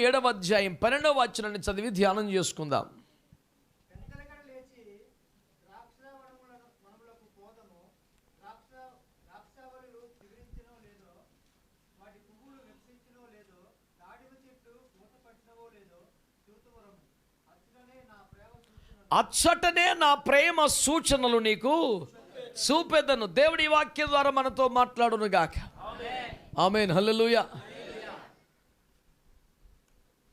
7వ అధ్యాయం 12వ వచనాన్ని చదివి ధ్యానం చేసుకుందాం. అచ్చటనే నా ప్రేమ సూచనలు నీకు చూపెదను. దేవుడి వాక్యం ద్వారా మనతో మాట్లాడును గాక. ఆమేన్, హల్లెలూయా.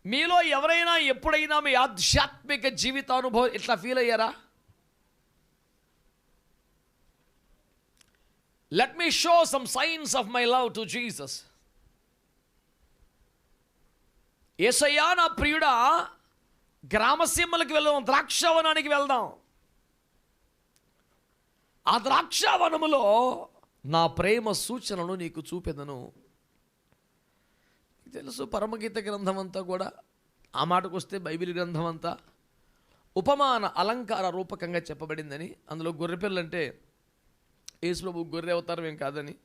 మీలో ఎవరైనా ఎప్పుడైనా మీ ఆధ్యాత్మిక జీవితానుభవం ఇట్లా ఫీల్ అయ్యారా? Let me show some signs of my love to Jesus. యేసయ్యా నా ప్రియుడా, గ్రామసీమలకు వెళ్దాం, ద్రాక్షవనానికి వెళ్దాం. ఆ ద్రాక్షవనములో నా ప్రేమ సూచనను నీకు చూపెదను. తెలుసు, పరమగీత గ్రంథం అంతా కూడా, ఆ మాటకు వస్తే బైబిల్ గ్రంథం అంతా ఉపమాన అలంకార రూపకంగా చెప్పబడిందని. అందులో గొర్రెపిల్ల అంటే యేసుప్రభు గొర్రె అవతారం ఏం కాదని,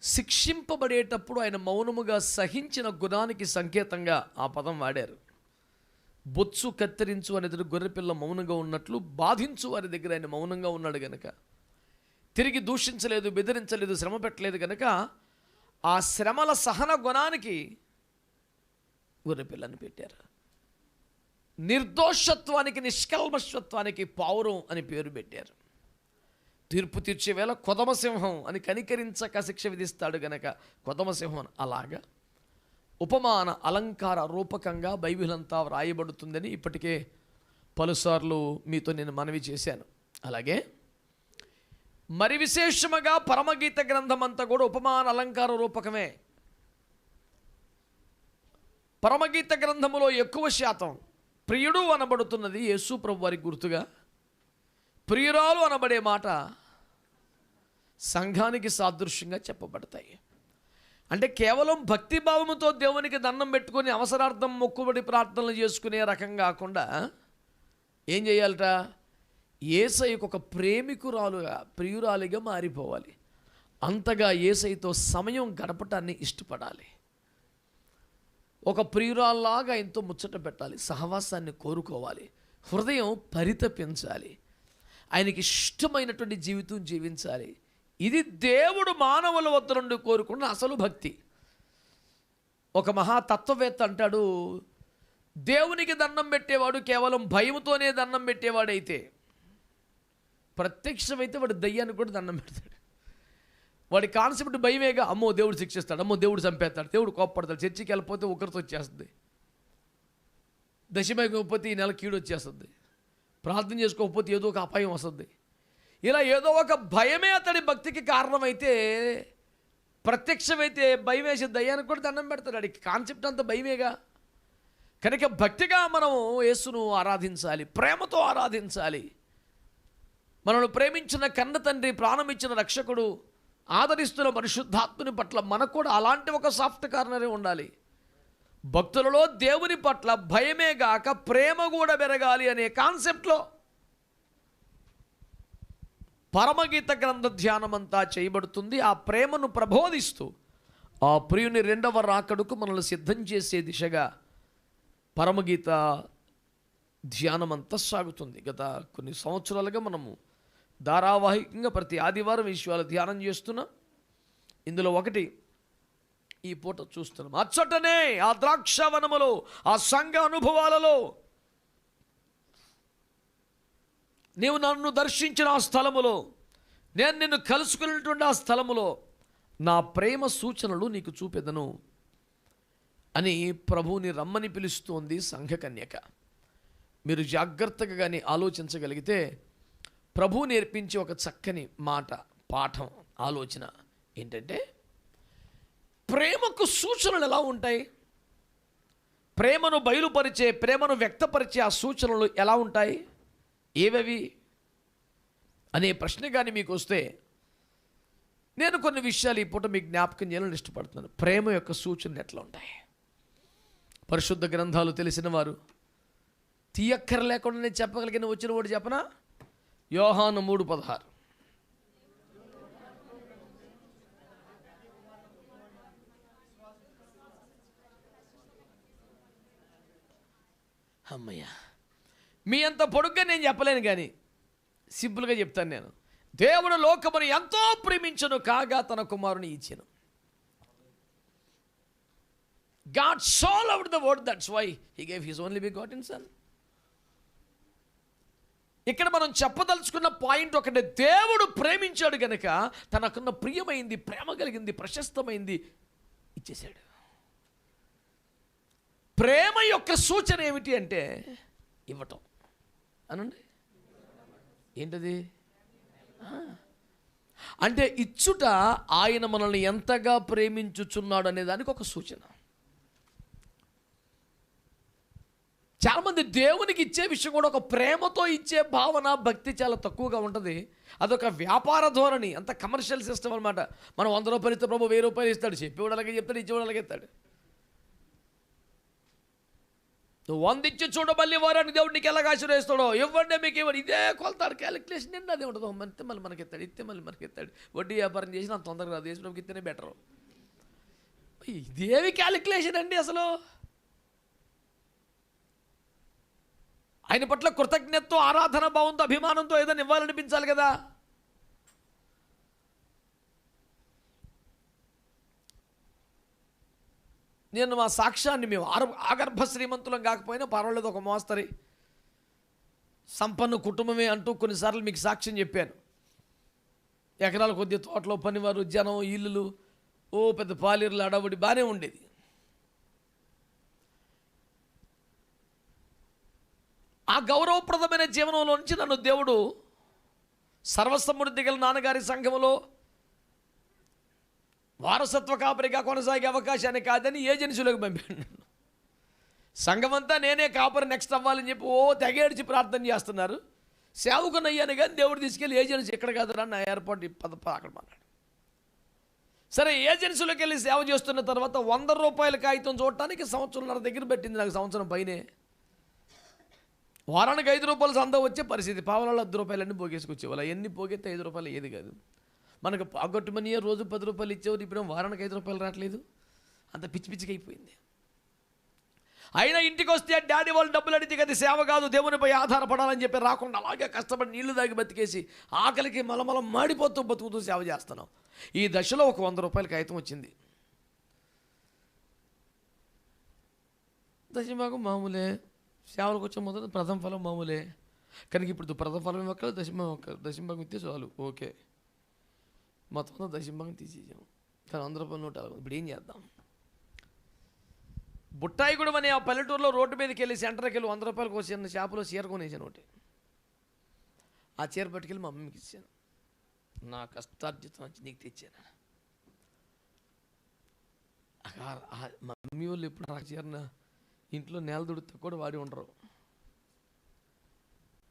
శిక్షింపబడేటప్పుడు ఆయన మౌనముగా సహించిన గుణానికి సంకేతంగా ఆ పదం వాడారు. బొత్సు కత్తిరించు అనేది గొర్రెపిల్ల మౌనంగా ఉన్నట్లు, బాధించు వారి దగ్గర ఆయన మౌనంగా ఉన్నాడు గనక, తిరిగి దూషించలేదు, బెదిరించలేదు, శ్రమ పెట్టలేదు గనక ఆ శ్రమల సహన గుణానికి గొర్రెపిల్లని పెట్టారు. నిర్దోషత్వానికి, నిష్కల్మషత్వానికి పావురం అని పేరు పెట్టారు. తీర్పు తీర్చే వేళ కొదమసింహం అని కనికరించక శిక్ష విధిస్తాడు గనక కొదమసింహం. అలాగా ఉపమాన అలంకార రూపకంగా బైబిల్ అంతా వ్రాయబడుతుందని ఇప్పటికే పలుసార్లు మీతో నేను మనవి చేశాను. అలాగే మరి విశేషముగా పరమగీత గ్రంథం అంతా కూడా ఉపమాన అలంకార రూపకమే. పరమగీత గ్రంథములో ఎక్కువ శాతం ప్రియుడు అనబడుతున్నది యేసు ప్రభు వారికి గుర్తుగా, ప్రియురాలు అనబడే మాట సంఘానికి సాదృశ్యంగా చెప్పబడతాయి. అంటే కేవలం భక్తిభావముతో దేవునికి దండం పెట్టుకొని అవసరార్థం మొక్కుబడి ప్రార్థనలు చేసుకునే రకం కాకుండా ఏం చేయాలట? యేసయ్యకు ఒక ప్రేమికురాలుగా, ప్రియురాలిగా మారిపోవాలి. అంతగా యేసయ్యతో సమయం గడపటాన్ని ఇష్టపడాలి. ఒక ప్రియురాల్లాగా ఆయనతో ముచ్చట పెట్టాలి, సహవాసాన్ని కోరుకోవాలి, హృదయం పరితపించాలి, ఆయనకి ఇష్టమైనటువంటి జీవితం జీవించాలి. ఇది దేవుడు మానవుల వద్ద నుండి కోరుకున్న అసలు భక్తి. ఒక మహాతత్వవేత్త అంటాడు, దేవునికి దండం పెట్టేవాడు కేవలం భయంతోనే దండం పెట్టేవాడైతే, ప్రత్యక్షమైతే వాడు దయ్యానికి కూడా దండం పెడతాడు. వాడి కాన్సెప్ట్ భయమేగా. అమ్మో దేవుడు శిక్షిస్తాడు, అమ్మో దేవుడు చంపేస్తాడు, దేవుడు కోప్పడతాడు, చర్చికి వెళ్ళిపోతే ఒకరితో వచ్చేస్తుంది, దశమైపోతే ఈ నెల కీడు వచ్చేస్తుంది, ప్రార్థన చేసుకోకపోతే ఏదో ఒక అపాయం వస్తుంది. ఇలా ఏదో ఒక భయమే అతడి భక్తికి కారణమైతే, ప్రత్యక్షమైతే భయం వేసి దయ్యానికి కూడా దండం పెడతాడు. అడిగి కాన్సెప్ట్ అంతా భయమేగా. కనుక భక్తిగా మనం యేసును ఆరాధించాలి, ప్రేమతో ఆరాధించాలి. మనల్ని ప్రేమించిన కన్న తండ్రి, ప్రాణం ఇచ్చిన రక్షకుడు, ఆదరిస్తున్న పరిశుద్ధాత్ముని పట్ల మనకు కూడా అలాంటి ఒక సాఫ్ట్ కార్నరే ఉండాలి. భక్తులలో దేవుని పట్ల భయమే గాక ప్రేమ కూడా పెరగాలి అనే కాన్సెప్ట్లో పరమగీత గ్రంథ ధ్యానం అంతా చేయబడుతుంది. ఆ ప్రేమను ప్రబోధిస్తూ ఆ ప్రియుని రెండవ రాకడకు మనల్ని సిద్ధం చేసే దిశగా పరమగీత ధ్యానం అంతా సాగుతుంది. గత కొన్ని సంవత్సరాలుగా మనము ధారావాహికంగా ప్రతి ఆదివారం విషయాలు ధ్యానం చేస్తున్నాం. ఇందులో ఒకటి ఈ పూట చూస్తున్నాం. అచ్చటనే ఆ ద్రాక్షవనములో, ఆ సంఘ అనుభవాలలో, నీవు నన్ను దర్శించిన ఆ స్థలములో, నేను నిన్ను కలుసుకున్నటువంటి ఆ స్థలములో నా ప్రేమ సూచనలు నీకు చూపెదను అని ప్రభువుని రమ్మని పిలుస్తోంది సంఘకన్యక. మీరు జాగ్రత్తగా కానీ ఆలోచించగలిగితే ప్రభువు నేర్పించే ఒక చక్కని మాట, పాఠం, ఆలోచన ఏంటంటే, ప్రేమకు సూచనలు ఎలా ఉంటాయి, ప్రేమను బయలుపరిచే, ప్రేమను వ్యక్తపరిచే ఆ సూచనలు ఎలా ఉంటాయి, ఏవవి అనే ప్రశ్న కానీ మీకు వస్తే, నేను కొన్ని విషయాలు ఈ పూట మీకు జ్ఞాపకం చేయాలని ఇష్టపడుతున్నాను. ప్రేమ యొక్క సూచనలు ఎట్లా ఉంటాయి? పరిశుద్ధ గ్రంథాలు తెలిసిన వారు తీయక్కర లేకుండా నేను చెప్పగలిగిన వచ్చిన వాడు చెప్పనా? యోహాను 3:16. అమ్మయ్య, మీ అంత పొడుగ్గా నేను చెప్పలేను, కానీ సింపుల్గా చెప్తాను నేను. దేవుడు లోకమును ఎంతో ప్రేమించును కాగా తన కుమారుని ఇచ్చెను. God so loved the world, that's why he gave his only begotten son. ఇక్కడ మనం చెప్పదలుచుకున్న పాయింట్ ఒకటే, దేవుడు ప్రేమించాడు గనక తనకున్న ప్రియమైంది, ప్రేమ కలిగింది, ప్రశస్తమైంది ఇచ్చేశాడు. ప్రేమ యొక్క సూచన ఏమిటి అంటే ఇవ్వటం అనండి. ఏంటది అంటే ఇచ్చుట ఆయన మనల్ని ఎంతగా ప్రేమించుచున్నాడు అనే దానికి ఒక సూచన. చాలామంది దేవునికి ఇచ్చే విషయం కూడా ఒక ప్రేమతో ఇచ్చే భావన, భక్తి చాలా తక్కువగా ఉంటుంది. అదొక వ్యాపార ధోరణి, అంత కమర్షియల్ సిస్టమ్ అనమాట. మనం 100 రూపాయలు ఇస్తే ప్రభు 1000 రూపాయలు ఇస్తాడు, చెప్పేవాడు అలాగే చెప్తాడు, ఇచ్చేవాడు అలాగే ఇస్తాడు. నువ్వు 100 ఇచ్చి చూడబల్లి వారాన్ని దేవుడు నీకు ఎలాగ ఆశీర్వదిస్తాడో, ఇవ్వండి మీకు ఇవ్వండి, ఇదే కొలతాడు, క్యాలిక్యులేషన్ నిండా అదే ఉంటుంది. ఇస్తే మళ్ళీ మనకి ఇస్తాడు, ఇస్తే మళ్ళీ మనకి ఇస్తాడు. వడ్డీ వ్యాపారం చేసి అంత తొందరగా రాదు, దేశంలోకి ఇస్తేనే బెటరు. ఇదేమి క్యాలిక్యులేషన్ అండి అసలు? ఆయన పట్ల కృతజ్ఞతతో, ఆరాధన భావంతో, అభిమానంతో ఏదైనా ఇవ్వాలనిపించాలి కదా. నేను మా సాక్ష్యాన్ని, మేము ఆగర్భ శ్రీమంతులం కాకపోయినా పర్వాలేదు, ఒక మోస్తరి సంపన్న కుటుంబమే అంటూ కొన్నిసార్లు మీకు సాక్ష్యం చెప్పాను. ఎకరాల కొద్ది తోటలో పనివారు, జనం, ఇల్లులు, పెద్ద పాలేరులు, అడవుడి బాగానే ఉండేది. ఆ గౌరవప్రదమైన జీవనంలో నుంచి నన్ను దేవుడు సర్వసమృద్ధి గల నాన్నగారి సంఘములో వారసత్వ కాపరిగా కొనసాగే అవకాశాన్ని కాదని ఏజెన్సీలోకి పంపాను. సంఘమంతా నేనే కాపరి నెక్స్ట్ అవ్వాలని చెప్పి తెగేడ్చి ప్రార్థన చేస్తున్నారు. సేవకునయ్యాను కానీ దేవుడు తీసుకెళ్ళి ఏజెన్సీ ఎక్కడ కాదురా నా ఏర్పాటు అక్కడ మాట్లాడు. సరే, ఏజెన్సీలోకి వెళ్ళి సేవ చేస్తున్న తర్వాత 100 రూపాయల కాగితం చూడటానికి సంవత్సరంన్నర దగ్గర పెట్టింది నాకు, సంవత్సరం పైనే. వారానికి 5 రూపాయలు సందా వచ్చే పరిస్థితి. పావులలో 10 రూపాయలన్నీ పోగేసుకొచ్చేవాళ్ళు. ఎన్ని పోగెత్తే 5 రూపాయలు ఏది కాదు. మనకు పాగొట్టు మనీ రోజు 10 రూపాయలు ఇచ్చేవారు, ఇప్పుడు వారానికి 5 రూపాయలు రావట్లేదు. అంత పిచ్చి పిచ్చిగా అయిపోయింది. అయినా ఇంటికి వస్తే డాడీ వాళ్ళు డబ్బులు అడిగితే కదా సేవ కాదు, దేవునిపై ఆధారపడాలని చెప్పి రాకుండా అలాగే కష్టపడి నీళ్లు తాగి బతికేసి ఆకలికి మలమలం మాడిపోతూ బతుకుతూ సేవ చేస్తున్నాం. ఈ దశలో ఒక 100 రూపాయల కాగితం వచ్చింది. దశభాగం మామూలే, సేవలకు వచ్చే మొదలు ప్రథమ ఫలం మామూలే. కనుక ఇప్పుడు ప్రథమ ఫలం ఒక్కరు, దశభాగం ఇస్తే చాలు, ఓకే. మొత్తం దశభాగం తీసేసాము. కానీ 100 రూపాయలు నోట్ అవ్వదు. ఇప్పుడు ఏం చేద్దాం? బుట్టాయిగూడెం అనే ఆ పల్లెటూరులో రోడ్డు మీదకి వెళ్ళి సెంటర్కి వెళ్ళి 100 రూపాయలకు వచ్చిన షాపులో చీర కొనేసాను ఒకటి. ఆ చీర పట్టుకెళ్ళి మా అమ్మకి ఇచ్చాను. నా కష్టార్జితం వచ్చి నీకు తెచ్చాను. మా మమ్మీ వాళ్ళు ఎప్పుడు ఆ చీరన ఇంట్లో నేల దుడితే కూడా వాడి ఉండరు.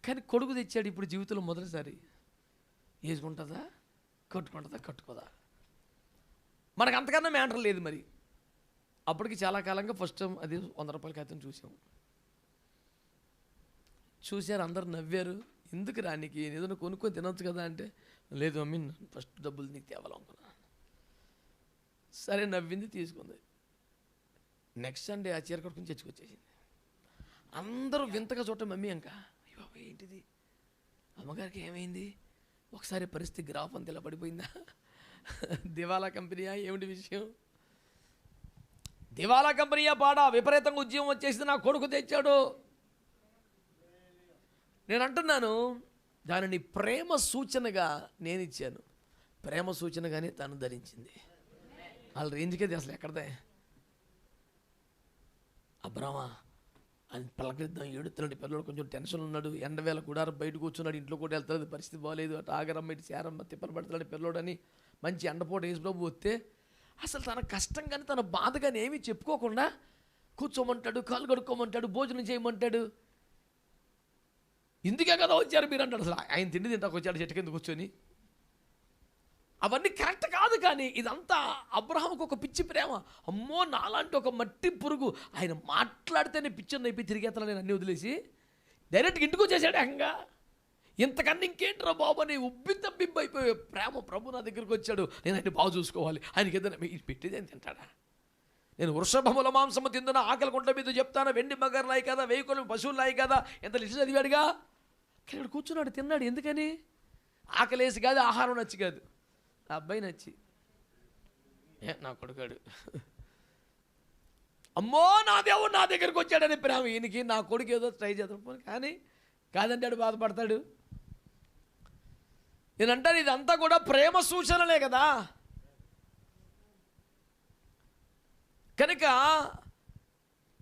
కానీ కొడుకు తెచ్చాడు ఇప్పుడు జీవితంలో మొదటిసారి. వేసుకుంటుందా, కట్టుకోదా? మనకు అంతకన్నా మ్యాటర్ లేదు. మరి అప్పటికి చాలా కాలంగా ఫస్ట్ టైం అది 100 రూపాయల కాగితం చూశారు. అందరు నవ్వారు. ఎందుకు రా, నీకు ఏదైనా కొనుక్కొని తినొచ్చు కదా అంటే, లేదు మమ్మీ ఫస్ట్ డబ్బులు నీకు తేవాలనుకున్నా. సరే నవ్వింది, తీసుకుంది. నెక్స్ట్ సండే ఆ చీర కట్టుకుని తెచ్చుకొచ్చేసింది. అందరూ వింతగా చూడటం, మమ్మీ ఇంకా బాబా ఏంటిది, అమ్మగారికి ఏమైంది, ఒకసారి పరిస్థితి గ్రాఫ్ అంత ఇలా పడిపోయిందా, దివాలా కంపెనీయా, ఏమిటి విషయం? దివాలా కంపెనీయా పాడా, విపరీతంగా ఉద్యమం వచ్చేసింది, నా కొడుకు తెచ్చాడు. నేను అంటున్నాను, దానిని ప్రేమ సూచనగా నేను ఇచ్చాను. ప్రేమ సూచనగానే తను ధరించింది. వాళ్ళ రేంజ్కి అది అసలు ఎక్కడదే. అబ్రామా అని పలకరిద్దాం, ఏడుతున్నాడు పిల్లడు, కొంచెం టెన్షన్ ఉన్నాడు, ఎండవేళ కూడా బయట కూర్చున్నాడు, ఇంట్లో కూడా వెళ్తాడు, పరిస్థితి బాగాలేదు, అటు ఆగరమ్మ ఇటు చేరమ్మ తిప్పలు పడుతున్నాడు పిల్లోడని మంచి ఎండపోటు యేసుప్రభు వస్తే అసలు తన కష్టం కానీ తన బాధ కానీ ఏమీ చెప్పుకోకుండా కూర్చోమంటాడు, కాలు కడుక్కోమంటాడు, భోజనం చేయమంటాడు. ఇందుకే కదా వచ్చారు మీరు అంటాడు. అసలు ఆయన తిండి తింటాకు వచ్చాడు చెట్టు కింద కూర్చొని. అవన్నీ కరెక్ట్ కాదు, కానీ ఇదంతా అబ్రహాముకు ఒక పిచ్చి ప్రేమ. అమ్మో నాలాంటి ఒక మట్టి పురుగు ఆయన మాట్లాడితేనే పిచ్చర్ అయిపోయి తిరిగేతలా నేను అన్నీ వదిలేసి డైరెక్ట్గా ఇంటికి వచ్చేసాడు ఏకంగా. ఇంతకన్నా ఇంకేంట్రా బాబు అని ఉబ్బి తబ్బిబ్బి అయిపోయి ప్రేమ. ప్రభు నా దగ్గరికి వచ్చాడు, నేను ఆయన బాగా చూసుకోవాలి, ఆయనకి ఏదైనా పెట్టేది అని తింటాడా? నేను వృషభముల మాంసము తిందున ఆకలి గుంట మీద చెప్తాను, వెండి బంగారులాయి కదా, 1000 కొలను పశువులాయి కదా, ఎంత లిస్ట్ చదివాడుగా. ఇక్కడ కూర్చున్నాడు, తిన్నాడు. ఎందుకని? ఆకలేసి కాదు, ఆహారం నచ్చి కాదు, ఆ అబ్బాయి నచ్చి. నా కొడుకాడు, అమ్మో నా దేవుడు నా దగ్గరికి వచ్చాడని ప్రేమ. ఈయనకి నా కొడుకు ఏదో ట్రై చేద్దాం కానీ కాదంటాడు, బాధపడతాడు. నేనంటాను ఇదంతా కూడా ప్రేమ సూచనలే కదా. కనుక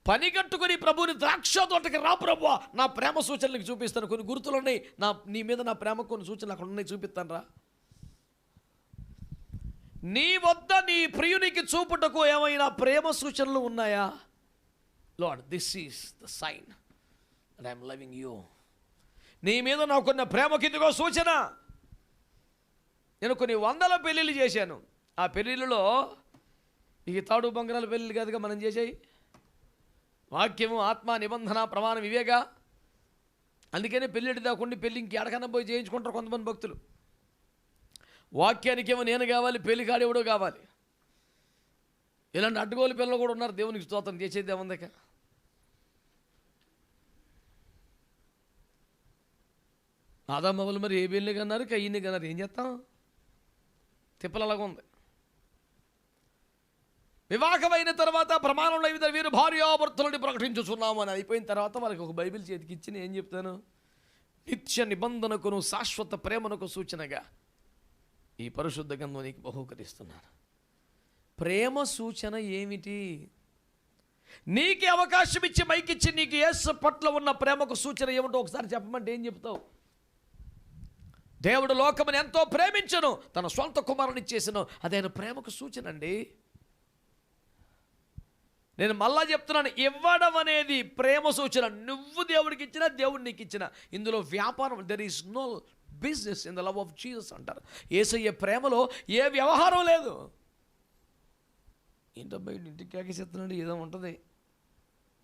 పని కట్టుకుని ప్రభువుని ద్రాక్ష తోటకి రా ప్రభువా, నా ప్రేమ సూచనలకు చూపిస్తాను, కొన్ని గుర్తులు ఉన్నాయి, నీ మీద నా ప్రేమ కొన్ని సూచనలు అక్కడ ఉన్నాయి, చూపిస్తాను రా. నీ వద్ద నీ ప్రియునికి చూపుటకు ఏమైనా ప్రేమ సూచనలు ఉన్నాయా? Lord, this is the sign that I'm loving you. నీ మీద నాకున్న ప్రేమకి ఇదిగో సూచన. నేను కొన్ని 100 పెళ్ళిళ్ళు చేశాను. ఆ పెళ్ళిళ్ళలో ఈ తాడు బంగారాల పెళ్ళిళ్ళు కాదుగా మనం చేసాయి. వాక్యము, ఆత్మ, నిబంధన, ప్రమాణం ఇవేగా. అందుకనే పెళ్ళిటి దాకుండా పెళ్ళి ఇంక ఎడకన్నా పోయి చేయించుకుంటారు కొంతమంది భక్తులు. వాక్యానికేమో నేను కావాలి, పెళ్లి కాడేవాడో కావాలి. ఇలాంటి అడ్డుగోలు పిల్లలు కూడా ఉన్నారు. దేవునికి స్తోత్రం, చేసేది ఏముందక. ఆదామవ్వలు మరి ఏ పెళ్ళి కన్నారు, కయ్యని కన్నారు, ఏం చేస్తాం? తిప్పలలాగా ఉంది. వివాహమైన తర్వాత ప్రమాణంలో ఇద్దరు వీరు భార్యాభర్తలని ప్రకటించుచున్నాము అని అయిపోయిన తర్వాత వాళ్ళకి ఒక బైబిల్ చేతికి ఇచ్చి నేను ఏం చెప్తాను? నిత్య నిబంధనకును శాశ్వత ప్రేమనకు సూచనగా ఈ పరిశుద్ధ గ్రంథం నీకు బహూకరిస్తున్నాను. ప్రేమ సూచన ఏమిటి? నీకే అవకాశం ఇచ్చి మైకిచ్చి నీకు యేసు పట్ల ఉన్న ప్రేమకు సూచన ఏమిటో ఒకసారి చెప్పమంటే ఏం చెప్తావు? దేవుడు లోకమును ఎంతో ప్రేమించను, తన స్వంత కుమారుని ఇచ్చేసను, అదైన ప్రేమకు సూచన అండి. నేను మళ్ళా చెప్తున్నాను, ఇవ్వడం అనేది ప్రేమ సూచన. నువ్వు దేవుడికి ఇచ్చినా, దేవుడు నీకు ఇచ్చిన, ఇందులో వ్యాపారం, there is no business in the love of Jesus అంటారు. యేసయ్య ప్రేమలో ఏ వ్యవహారం లేదు. ఏంటబ్బా ఇంటికి కేకేసేస్తున్నాడు, ఏదో ఉంటుంది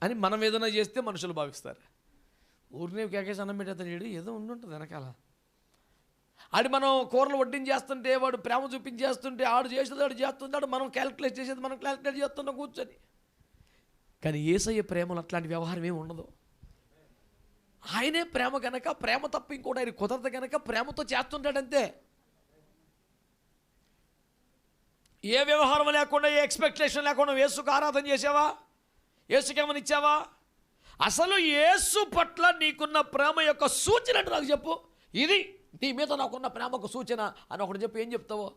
అని మనం ఏదైనా చేస్తే మనుషులు భావిస్తారు. ఊరినే కేకేసి అన్నం పెట్టేస్తాడు, ఏదో ఉండుంటుంది వెనకాల. ఆడు మనం కూరలు వడ్డించేస్తుంటే, వాడు ప్రేమ చూపించేస్తుంటే, ఆడు చేసేది ఆడు చేస్తుంటాడు, మనం క్యాలిక్యులేట్ చేసేది మనం క్యాలిక్యులేట్ చేస్తున్నాం కూర్చొని. కానీ యేసయ్య ప్రేమలో అట్లాంటి వ్యవహారం ఏమి ఉండదు. ఆయనే ప్రేమ కనుక, ప్రేమ తప్ప ఇంకోటి ఆయన కుదరదు కనుక ప్రేమతో చేస్తుంటాడంతే. ఏ వ్యవహారం లేకుండా, ఏ ఎక్స్పెక్టేషన్ లేకుండా యేసుకు ఆరాధన చేసావా? యేసుకేమని ఇచ్చావా? అసలు యేసు పట్ల నీకున్న ప్రేమ యొక్క సూచన అంటే నాకు చెప్పు. ఇది నీ మీద నాకున్న ప్రేమకు సూచన అని ఒకటి చెప్పు. ఏం చెప్తావో?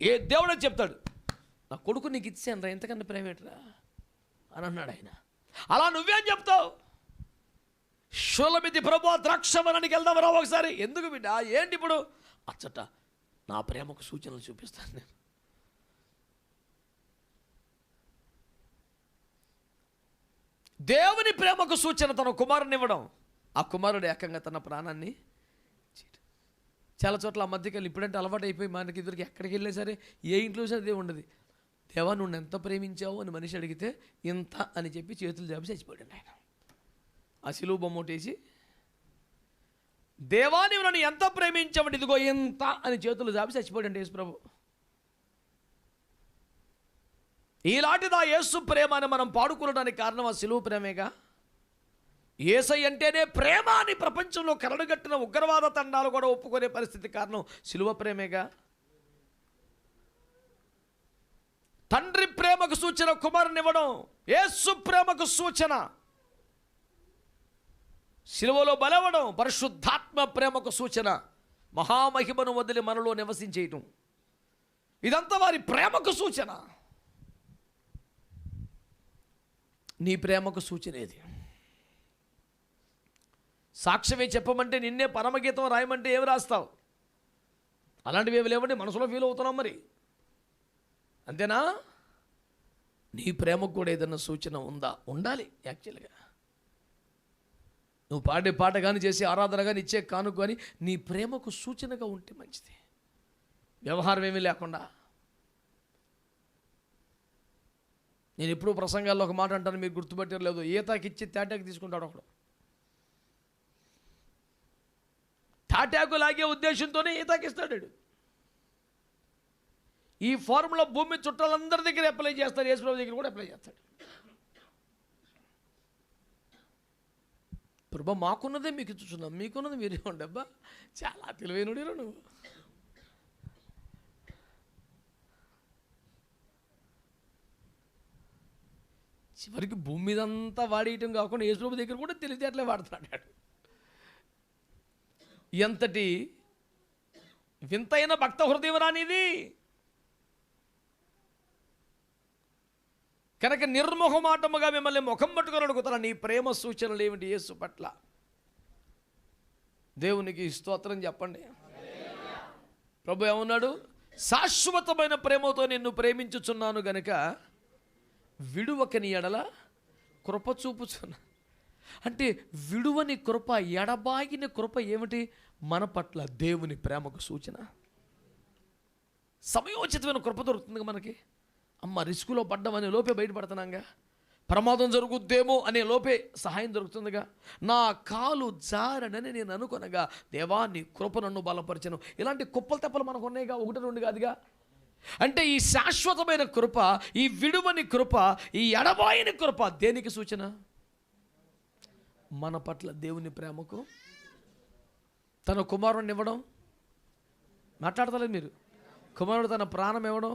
ఏ దేవుడే చెప్తాడు, నా కొడుకు నీకు ఇచ్చాను రా, ఎంతకన్నా ప్రేమ ఏంట్రా అని అన్నాడు ఆయన. అలా నువ్వేం చెప్తావు? షూలమితి ప్రభు ద్రాక్షవనానికి వెళ్దాం రా ఒకసారి. ఎందుకు బిడ్డ, ఏంటి ఇప్పుడు? అచ్చట నా ప్రేమకు సూచనలు చూపిస్తాను నేను. దేవుని ప్రేమకు సూచన తన కుమారుని ఇవ్వడం. ఆ కుమారుడు ఏకంగా తన ప్రాణాన్ని చాలా చోట్ల ఆ మధ్యకాలం ఇప్పుడంటే అలవాటు అయిపోయి మనకి ఇద్దరికి ఎక్కడికి వెళ్ళే సరే, ఏ ఇంట్లో సరే అదే ఉండదు. దేవా నువ్వు ఎంత ప్రేమించావు అని మనిషి అడిగితే ఇంత అని చెప్పి చేతులు జాపి చచ్చిపోయాడు ఆయన. ఆ సిలువ బొమ్మటేసి, దేవా నువ్వు నన్ను ఎంత ప్రేమించావంటే ఇదిగో ఇంత అని చేతులు జాపి చచ్చిపోయాడు యేసు ప్రభు. ఇలాంటిది ఆ యేసు ప్రేమ అని మనం పాడుకోవడానికి కారణం ఆ సిలువ ప్రేమేగా. యేసయ్య అంటేనే ప్రేమ అని ప్రపంచంలో కరడుగట్టిన ఉగ్రవాద తండాలు కూడా ఒప్పుకునే పరిస్థితి కారణం సిలువ ప్రేమేగా. తండ్రి ప్రేమకు సూచన కుమారుని ఇవ్వడం, యేసు ప్రేమకు సూచన సిలువలో బలవడం, పరిశుద్ధాత్మ ప్రేమకు సూచన మహామహిమను వదిలి మనలో నివసించేయటం. ఇదంతా వారి ప్రేమకు సూచన. నీ ప్రేమకు సూచన ఏది? సాక్ష్యమే చెప్పమంటే, నిన్నే పరమగీతం రాయమంటే ఏమి రాస్తావు? అలాంటివి ఏమి లేవండి, మనసులో ఫీల్ అవుతున్నాం మరి, అంతేనా? నీ ప్రేమకు కూడా ఏదైనా సూచన ఉందా? ఉండాలి. యాక్చువల్గా నువ్వు పాడే పాట కానీ, చేసే ఆరాధన కానీ, ఇచ్చే కానుక కానీ నీ ప్రేమకు సూచనగా ఉంటే మంచిది. వ్యవహారం ఏమీ లేకుండా. నేను ఎప్పుడూ ప్రసంగాల్లో ఒక మాట అంటాను, మీరు గుర్తుపట్టారు లేదు, ఈతాకి ఇచ్చి తాటాకు తీసుకుంటాడు ఒకడు. తాటాకు లాగే ఉద్దేశంతోనే ఈతాకిస్తాడు. ఈ ఫార్ములా భూమి చుట్టాలందరి దగ్గర అప్లై చేస్తారు, యేసుప్రభు దగ్గర కూడా అప్లై చేస్తాడు. ప్రభు మాకున్నదే మీకు ఇచ్చుచున్నాం, మీకున్నది మీరే ఉండబ్బా, చాలా తెలివైనడిరా నువ్వు. చివరికి భూమి మీద అంతా వాడేయటం కాకుండా యేసుప్రభు దగ్గర కూడా తెలివితేటలే వాడుతున్నాడు. ఎంతటి వింతైన భక్త హృదయం రానిది. కనుక నిర్మోహమాటముగా మిమ్మల్ని ముఖం పట్టుకొని అడుగుతాను, నీ ప్రేమ సూచనలు ఏమిటి యేసు పట్ల? దేవునికి స్తోత్రం చెప్పండి. ప్రభు ఏమన్నాడు? శాశ్వతమైన ప్రేమతో నిన్ను ప్రేమించుచున్నాను గనుక విడువక నీ ఎడల కృప చూపుచున్నా. అంటే విడువని కృప, ఎడబాగిన కృప ఏమిటి? మన పట్ల దేవుని ప్రేమకు సూచన. సమయోచితమైన కృప దొరుకుతుంది మనకి. అమ్మ రిస్కులో పడ్డామనే లోపే బయటపడుతున్నాగా, ప్రమాదం జరుగుద్దేమో అనే లోపే సహాయం దొరుకుతుందిగా. నా కాలు జారనని నేను అనుకొనగా దేవా నీ కృప నన్ను బలపరచను. ఇలాంటి కుప్పలు తెప్పలు మనకు ఉన్నాయిగా, ఒకటి రెండు కాదుగా. అంటే ఈ శాశ్వతమైన కృప, ఈ విడువని కృప, ఈ ఎడబాయని కృప దేనికి సూచన? మన పట్ల దేవుని ప్రేమకు. తన కుమారుడిని ఇవ్వడం, మాట్లాడతలేదు మీరు, కుమారుడు తన ప్రాణం ఇవ్వడం,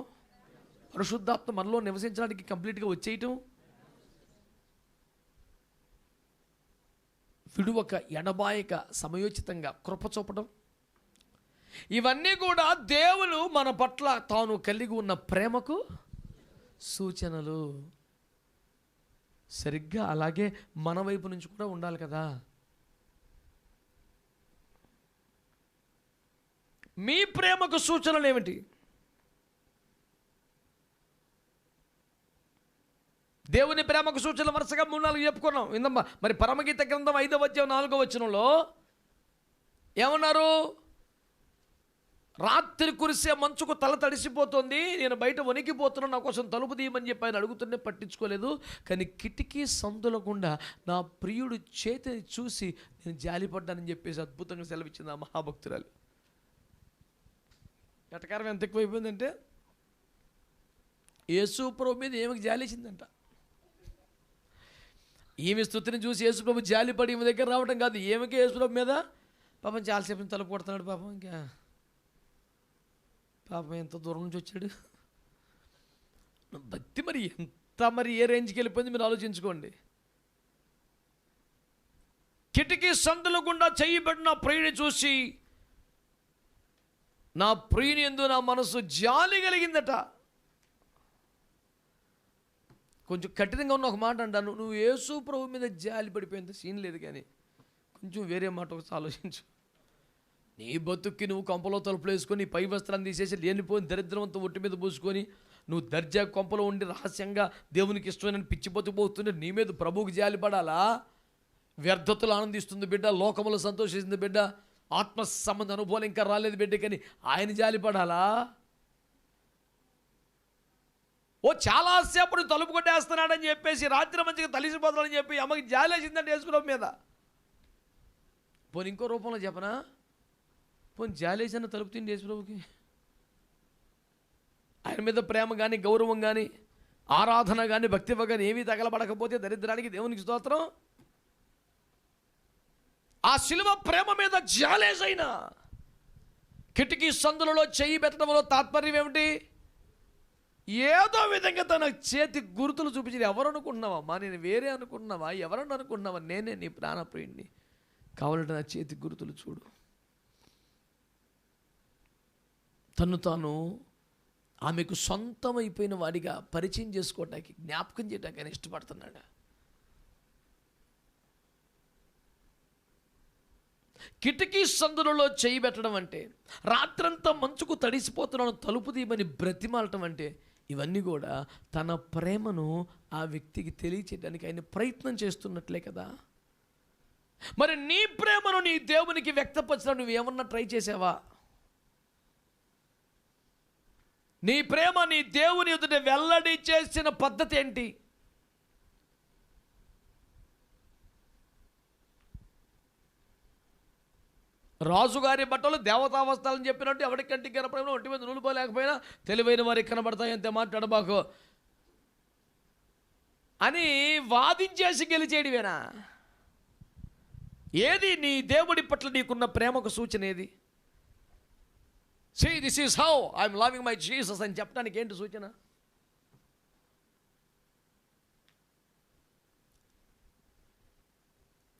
పరిశుద్ధాత్మ మనలో నివసించడానికి కంప్లీట్గా వచ్చేయటం, విడువక ఎడబాయక సమయోచితంగా కృప చూపడం, ఇవన్నీ కూడా దేవుడు మన పట్ల తాను కలిగి ఉన్న ప్రేమకు సూచనలు. సరిగ్గా అలాగే మన వైపు నుంచి కూడా ఉండాలి కదా. మీ ప్రేమకు సూచనలు ఏమిటి? దేవుని ప్రేమకు సూచనలు వరుసగా 3-4 చెప్పుకున్నాం విందమ్మా. మరి పరమగీత గ్రంథం 5వ అధ్యాయం 4వ వచనంలో ఏమన్నారు? రాత్రి కురిసే మంచుకు తల తడిసిపోతుంది, నేను బయట వణికిపోతున్నాను, నా కోసం తలుపు తీయమని చెప్పి ఆయన అడుగుతుంటే పట్టించుకోలేదు. కానీ కిటికీ సందుల గుండా నా ప్రియుడు చేతిని చూసి నేను జాలిపడ్డానని చెప్పేసి అద్భుతంగా సెలవిచ్చింది ఆ మహాభక్తురాలు. ఎటకారం ఎంత ఎక్కువైపోయిందంటే యేసు ప్రభు మీద ఏమికి జాలేసిందంట. ఈమె స్తుతిని చూసి యేసు ప్రభు జాలిపడి ఈమె దగ్గర రావడం కాదు, ఏమికి యేసు ప్రభు మీద పాపం చాలాసేపు తలుపు కొడుతున్నాడు. పాపం ఇంకా పాపం ఎంత దూరం నుంచి వచ్చాడు. భక్తి మరి ఎంత మరి ఏ రేంజ్కి వెళ్ళిపోయింది మీరు ఆలోచించుకోండి. కిటికీ సందుల గుండా చెయ్యి పెట్టిన ప్రియుని చూసి నా ప్రియుని యందు నా మనసు జాలి కలిగిందట. కొంచెం కఠినంగా ఉన్న ఒక మాట అంటాను, నువ్వు యేసు ప్రభు మీద జాలి పడిపోయేంత సీన్ లేదు, కానీ కొంచెం వేరే మాట ఒకసారి ఆలోచించు. నీ బతుక్కి నువ్వు కొంపలో తలుపులు వేసుకొని పై వస్త్రాన్ని తీసేసి లేనిపోయిన దరిద్రవంతో ఒట్టి మీద పూసుకొని నువ్వు దర్జా కొంపలో ఉండి రహస్యంగా దేవునికి ఇష్టమైన పిచ్చి బతుకుపోతుంటే నీ మీద ప్రభువుకి జాలి పడాలా? వ్యర్థతలు ఆనందిస్తుంది బిడ్డ, లోకములు సంతోషిస్తుంది బిడ్డ, ఆత్మ సంబంధ అనుభవాలు ఇంకా రాలేదు బిడ్డ, కానీ ఆయన జాలి పడాలా? ఓ చాలాసేపు తలుపు కొట్టేస్తున్నాడని చెప్పేసి రాత్రి మంచిగా తలిసిపోతాడని చెప్పి అమ్మకి జాలి వేసిందంటే యేసుప్రభు మీద. పోనీ ఇంకో రూపంలో చెప్పనా, పోనీ జాలి వేసిన తలుపు తిండి యేసుప్రభుకి. ఆయన మీద ప్రేమ కానీ గౌరవం కానీ ఆరాధన కానీ భక్తి కానీ ఏమీ తగలబడకపోతే దరిద్రానికి దేవునికి స్తోత్రం. ఆ శిలువ ప్రేమ మీద జాలేసైనా కిటికీ సందులలో చెయ్యి పెట్టడంలో తాత్పర్యం ఏమిటి? ఏదో విధంగా తన చేతి గుర్తులు చూపించి, ఎవరు అనుకుంటున్నావా మా, నేను వేరే అనుకుంటున్నావా, ఎవరన్నా అనుకుంటున్నావా, నేనే నీ ప్రాణప్రియుడిని, కావాలంటే నా చేతి గుర్తులు చూడు. తను తాను ఆమెకు సొంతమైపోయిన వాడిగా పరిచయం చేసుకోవటానికి, జ్ఞాపకం చేయడానికి ఆయన ఇష్టపడుతున్నాడు. కిటికీ సందులలో చేయి పెట్టడం అంటే, రాత్రంతా మంచుకు తడిసిపోతున్నాను తలుపు తీయమని బ్రతిమాలటం అంటే, ఇవన్నీ కూడా తన ప్రేమను ఆ వ్యక్తికి తెలియచేయడానికి ఆయన ప్రయత్నం చేస్తున్నట్లే కదా. మరి నీ ప్రేమను నీ దేవునికి వ్యక్తపరచడం నువ్వేమన్నా ట్రై చేసావా? నీ ప్రేమ నీ దేవుని ఎదుట వెల్లడి చేసిన పద్ధతి ఏంటి? రాజుగారి బట్టలు దేవతా వస్త్రాలని చెప్పినట్టు ఎవరికి కంటికి కనపడినా ఒంటి మీద నూలు పోలేకపోయినా తెలివైన వారికి కనబడతాయి, అంతే మాట్లాడబాకు అని వాదించేసి గెలిచేడివేనా? ఏది నీ దేవుడి పట్ల నీకున్న ప్రేమకు సూచన ఏది? See this is how I'm loving my Jesus అని చెప్పడానికి ఏంటి సూచన?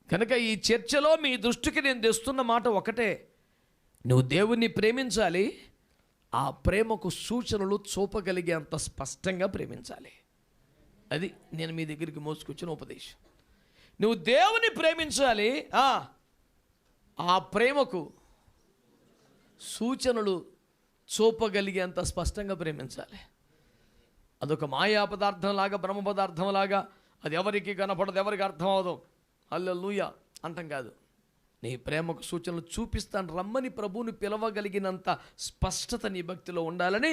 కనుక ఈ చర్చలో మీ దృష్టికి నేను తెస్తున్న మాట ఒకటే, నువ్వు దేవుణ్ణి ప్రేమించాలి, ఆ ప్రేమకు సూచనలు చూపగలిగే అంత స్పష్టంగా ప్రేమించాలి. అది నేను మీ దగ్గరికి మోసుకొచ్చిన ఉపదేశం. నువ్వు దేవుని ప్రేమించాలి, ఆ ప్రేమకు సూచనలు చూపగలిగేంత స్పష్టంగా ప్రేమించాలి. అదొక మాయా పదార్థంలాగా, బ్రహ్మ పదార్థంలాగా అది ఎవరికి కనపడదు, ఎవరికి అర్థం అవదు, హల్లెలూయా అంటాం కాదు. నీ ప్రేమకు సూచనలు చూపిస్తాను రమ్మని ప్రభువుని పిలవగలిగినంత స్పష్టత నీ భక్తిలో ఉండాలని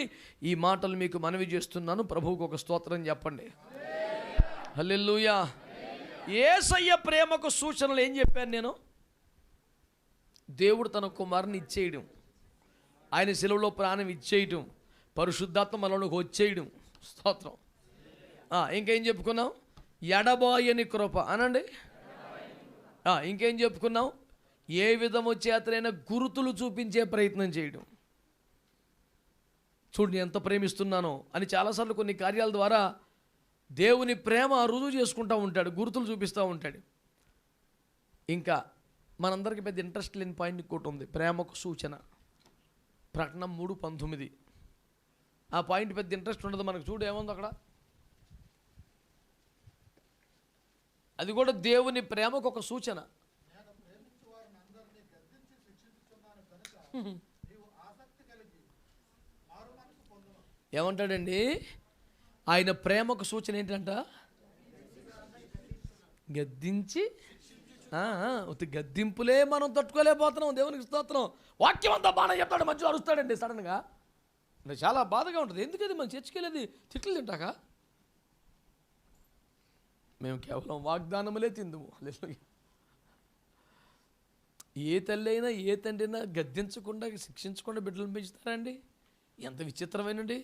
ఈ మాటలు మీకు మనవి చేస్తున్నాను. ప్రభువుకు ఒక స్తోత్రం చెప్పండి. హల్లెలూయా. యేసయ్య ప్రేమకు సూచనలు ఏం చెప్పాను నేను? దేవుడు తన కుమారుని ఇచ్చేయడం, ఆయన శిలువలో ప్రాణం ఇచ్చేయడం, పరిశుద్ధాత్మ మనలోకి వచ్చేయడం. స్తోత్రం. ఇంకేం చెప్పుకున్నాం? ఎడబాయని కృప అనండి. ఇంకేం చెప్పుకున్నాం? ఏ విధము చేతనైనా గురుతులు చూపించే ప్రయత్నం చేయడం. చూడు నేను ఎంత ప్రేమిస్తున్నానో అని చాలాసార్లు కొన్ని కార్యాల ద్వారా దేవుని ప్రేమ రుజువు చేసుకుంటూ ఉంటాడు, గుర్తులు చూపిస్తూ ఉంటాడు. ఇంకా మనందరికీ పెద్ద ఇంట్రెస్ట్ లేని పాయింట్ ఇంకోటి ఉంది, ప్రేమకు సూచన. ప్రకటన 3:19. ఆ పాయింట్ పెద్ద ఇంట్రెస్ట్ ఉండదు మనకు. చూడు ఏముంది అక్కడ. అది కూడా దేవుని ప్రేమకు ఒక సూచన. ఏమంటాడండి? ఆయన ప్రేమకు సూచన ఏంటంట? గద్దించి. గద్దింపులే మనం తట్టుకోలేకపోతున్నాం. దేవునికి స్తోత్రం. వాక్యం అంతా బాగా చెప్తాడు, మధ్యలో అరుస్తాడండి సడన్గా. చాలా బాధగా ఉంటుంది. ఎందుకది మనం చర్చకెళ్ళేది తిట్లు తింటాక? మేము కేవలం వాగ్దానములే తిందుము. ఏ తల్లి అయినా ఏ తండ్రి అయినా గద్దించకుండా శిక్షించకుండా బిడ్డలను పెంచుతారండి? ఎంత విచిత్రమైనండి.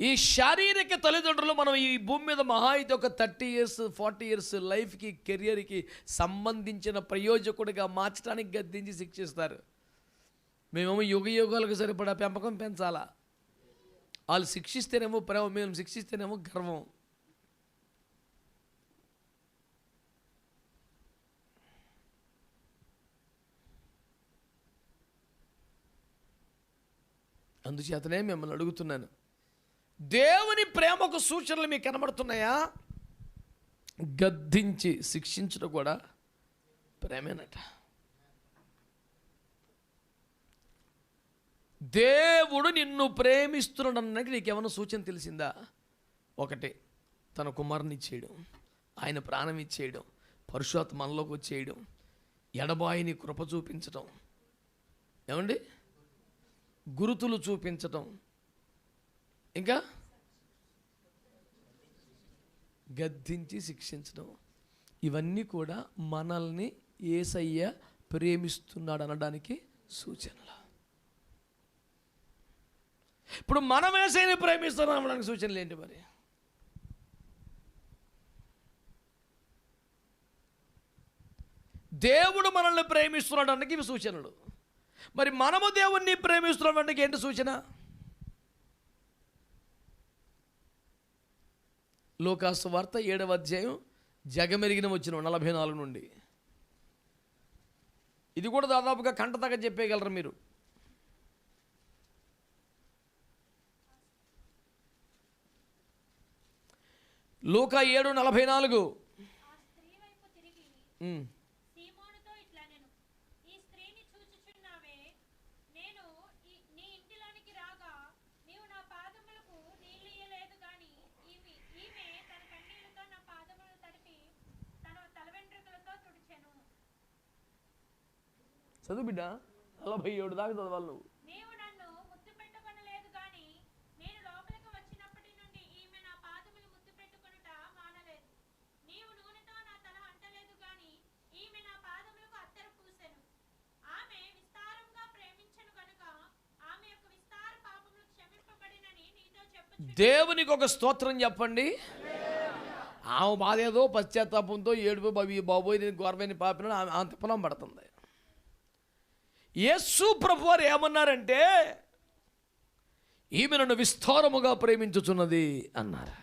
ఈ శారీరక తల్లిదండ్రులు మనం ఈ భూమి మీద మహా అయితే ఒక 30 years 40 years లైఫ్కి, కెరియర్కి సంబంధించిన ప్రయోజకుడిగా మార్చడానికి గద్దించి శిక్షిస్తారు. మేమేమో యుగ యుగాలకు సరిపడా పెంపకం పెంచాలా? వాళ్ళు శిక్షిస్తేనేమో ప్రేమ, మేము శిక్షిస్తేనేమో గర్వం. అందుచేతనే మిమ్మల్ని అడుగుతున్నాను, దేవుని ప్రేమకు సూచనలు మీకు కనబడుతున్నాయా? గద్దించి శిక్షించడం కూడా ప్రేమేనట. దేవుడు నిన్ను ప్రేమిస్తున్నాడన్నది నీకేమైనా సూచన తెలిసిందా? ఒకటి, తన కుమారుని ఇచ్చేయడం, ఆయన ప్రాణం ఇచ్చేయడం, పరిశుద్ధాత్మ మనలోకి వచ్చేయడం, ఎడబాయిని కృప చూపించడం, ఏమండి గురుతులు చూపించటం, ఇంకా గద్దించి శిక్షించడం. ఇవన్నీ కూడా మనల్ని యేసయ్య ప్రేమిస్తున్నాడు అనడానికి సూచనలు. ఇప్పుడు మనం యేసయ్యని ప్రేమిస్తున్నాం అనడానికి సూచనలు ఏంటి మరి? దేవుడు మనల్ని ప్రేమిస్తున్నాడు అనడానికి ఇవి సూచనలు. మరి మనము దేవుణ్ణి ప్రేమిస్తున్నాం అంటే ఏంటి సూచన? లూకాసు వార్త 7వ అధ్యాయం జగమెరిగిన వచ్చిన 44 నుండి. ఇది కూడా దాదాపుగా కంటతగ్గ చెప్పేయగలరు మీరు. లూకా 7:44. చదువు బిడ్డ, 47 దాకా చదవాలి నువ్వు. దేవునికి ఒక స్తోత్రం చెప్పండి. ఆమె బాధ ఏదో పశ్చాత్తాపంతో ఏడుపు బాబోయ్ నేను ఘోరమైన పాపిన ఆమె తిప్పలం పడుతుంది. యేసు ప్రభువారు ఏమన్నారంటే, ఈమె నన్ను విస్తారముగా ప్రేమించుచున్నది అన్నారు.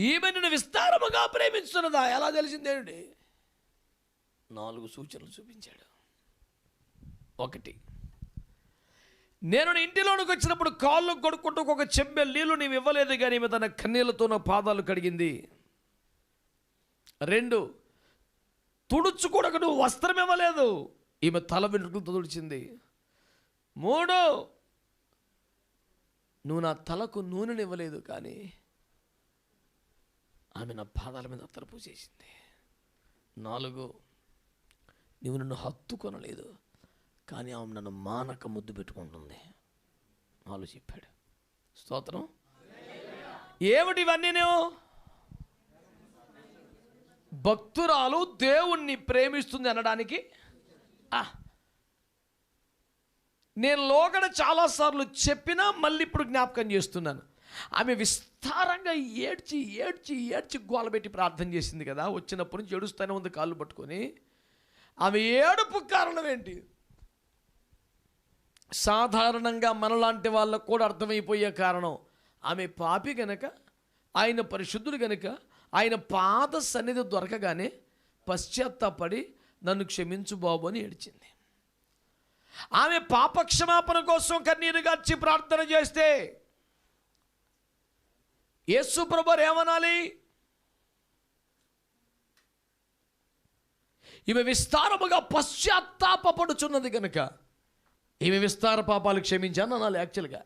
ఈమె నన్ను విస్తారముగా ప్రేమించుతున్నదా? ఎలా తెలిసిందేంటి? 4 సూచనలు చూపించాడు. 1, నేను ఇంటిలోనికి వచ్చినప్పుడు కాళ్ళు కొడుకుంటూ ఒక చెంబె నీళ్లు నీవు ఇవ్వలేదు, కానీ ఈమె తన కన్నీళ్లతో నా పాదాలు కడిగింది. 2, తుడుచుకోవడానికి నువ్వు వస్త్రం ఇవ్వలేదు, ఈమె తల వెంట్రుకలతో తుడిచింది. 3, నువ్వు నా తలకు నూనెని ఇవ్వలేదు, కానీ ఆమె నా పాదాల మీద అత్తరు పూసేసింది. 4, నువ్వు నన్ను హత్తుకొనలేదు, కానీ ఆమె నన్ను మానక ముద్దు పెట్టుకుంటుంది. 4 చెప్పాడు. స్తోత్రం. ఏమిటి ఇవన్నీ? భక్తురాలు దేవుణ్ణి ప్రేమిస్తుంది అనడానికి నేను లోగడ చాలాసార్లు చెప్పినా మళ్ళీ ఇప్పుడు జ్ఞాపకం చేస్తున్నాను. ఆమె విస్తారంగా ఏడ్చి ఏడ్చి ఏడ్చి గోలబెట్టి ప్రార్థన చేసింది కదా. వచ్చినప్పటి నుంచి ఏడుస్తూనే ఉంది కాళ్ళు పట్టుకొని. ఆమె ఏడుపు కారణం ఏంటి? సాధారణంగా మనలాంటి వాళ్ళకు కూడా అర్థమైపోయే కారణం, ఆమె పాపి గనక, ఆయన పరిశుద్ధుడు గనక, ఆయన పాద సన్నిధి దొరకగానే పశ్చాత్తాపడి నన్ను క్షమించు బాబు అని ఏడ్చింది. ఆమె పాపక్షమాపణ కోసం కన్నీరు గార్చి ప్రార్థన చేస్తే యేసు ప్రభువు ఏమనాలి? ఈమె విస్తారముగా పశ్చాత్తాపడుచున్నది కనుక ఈమె విస్తార పాపాలు క్షమించాను అనాలి. యాక్చువల్గా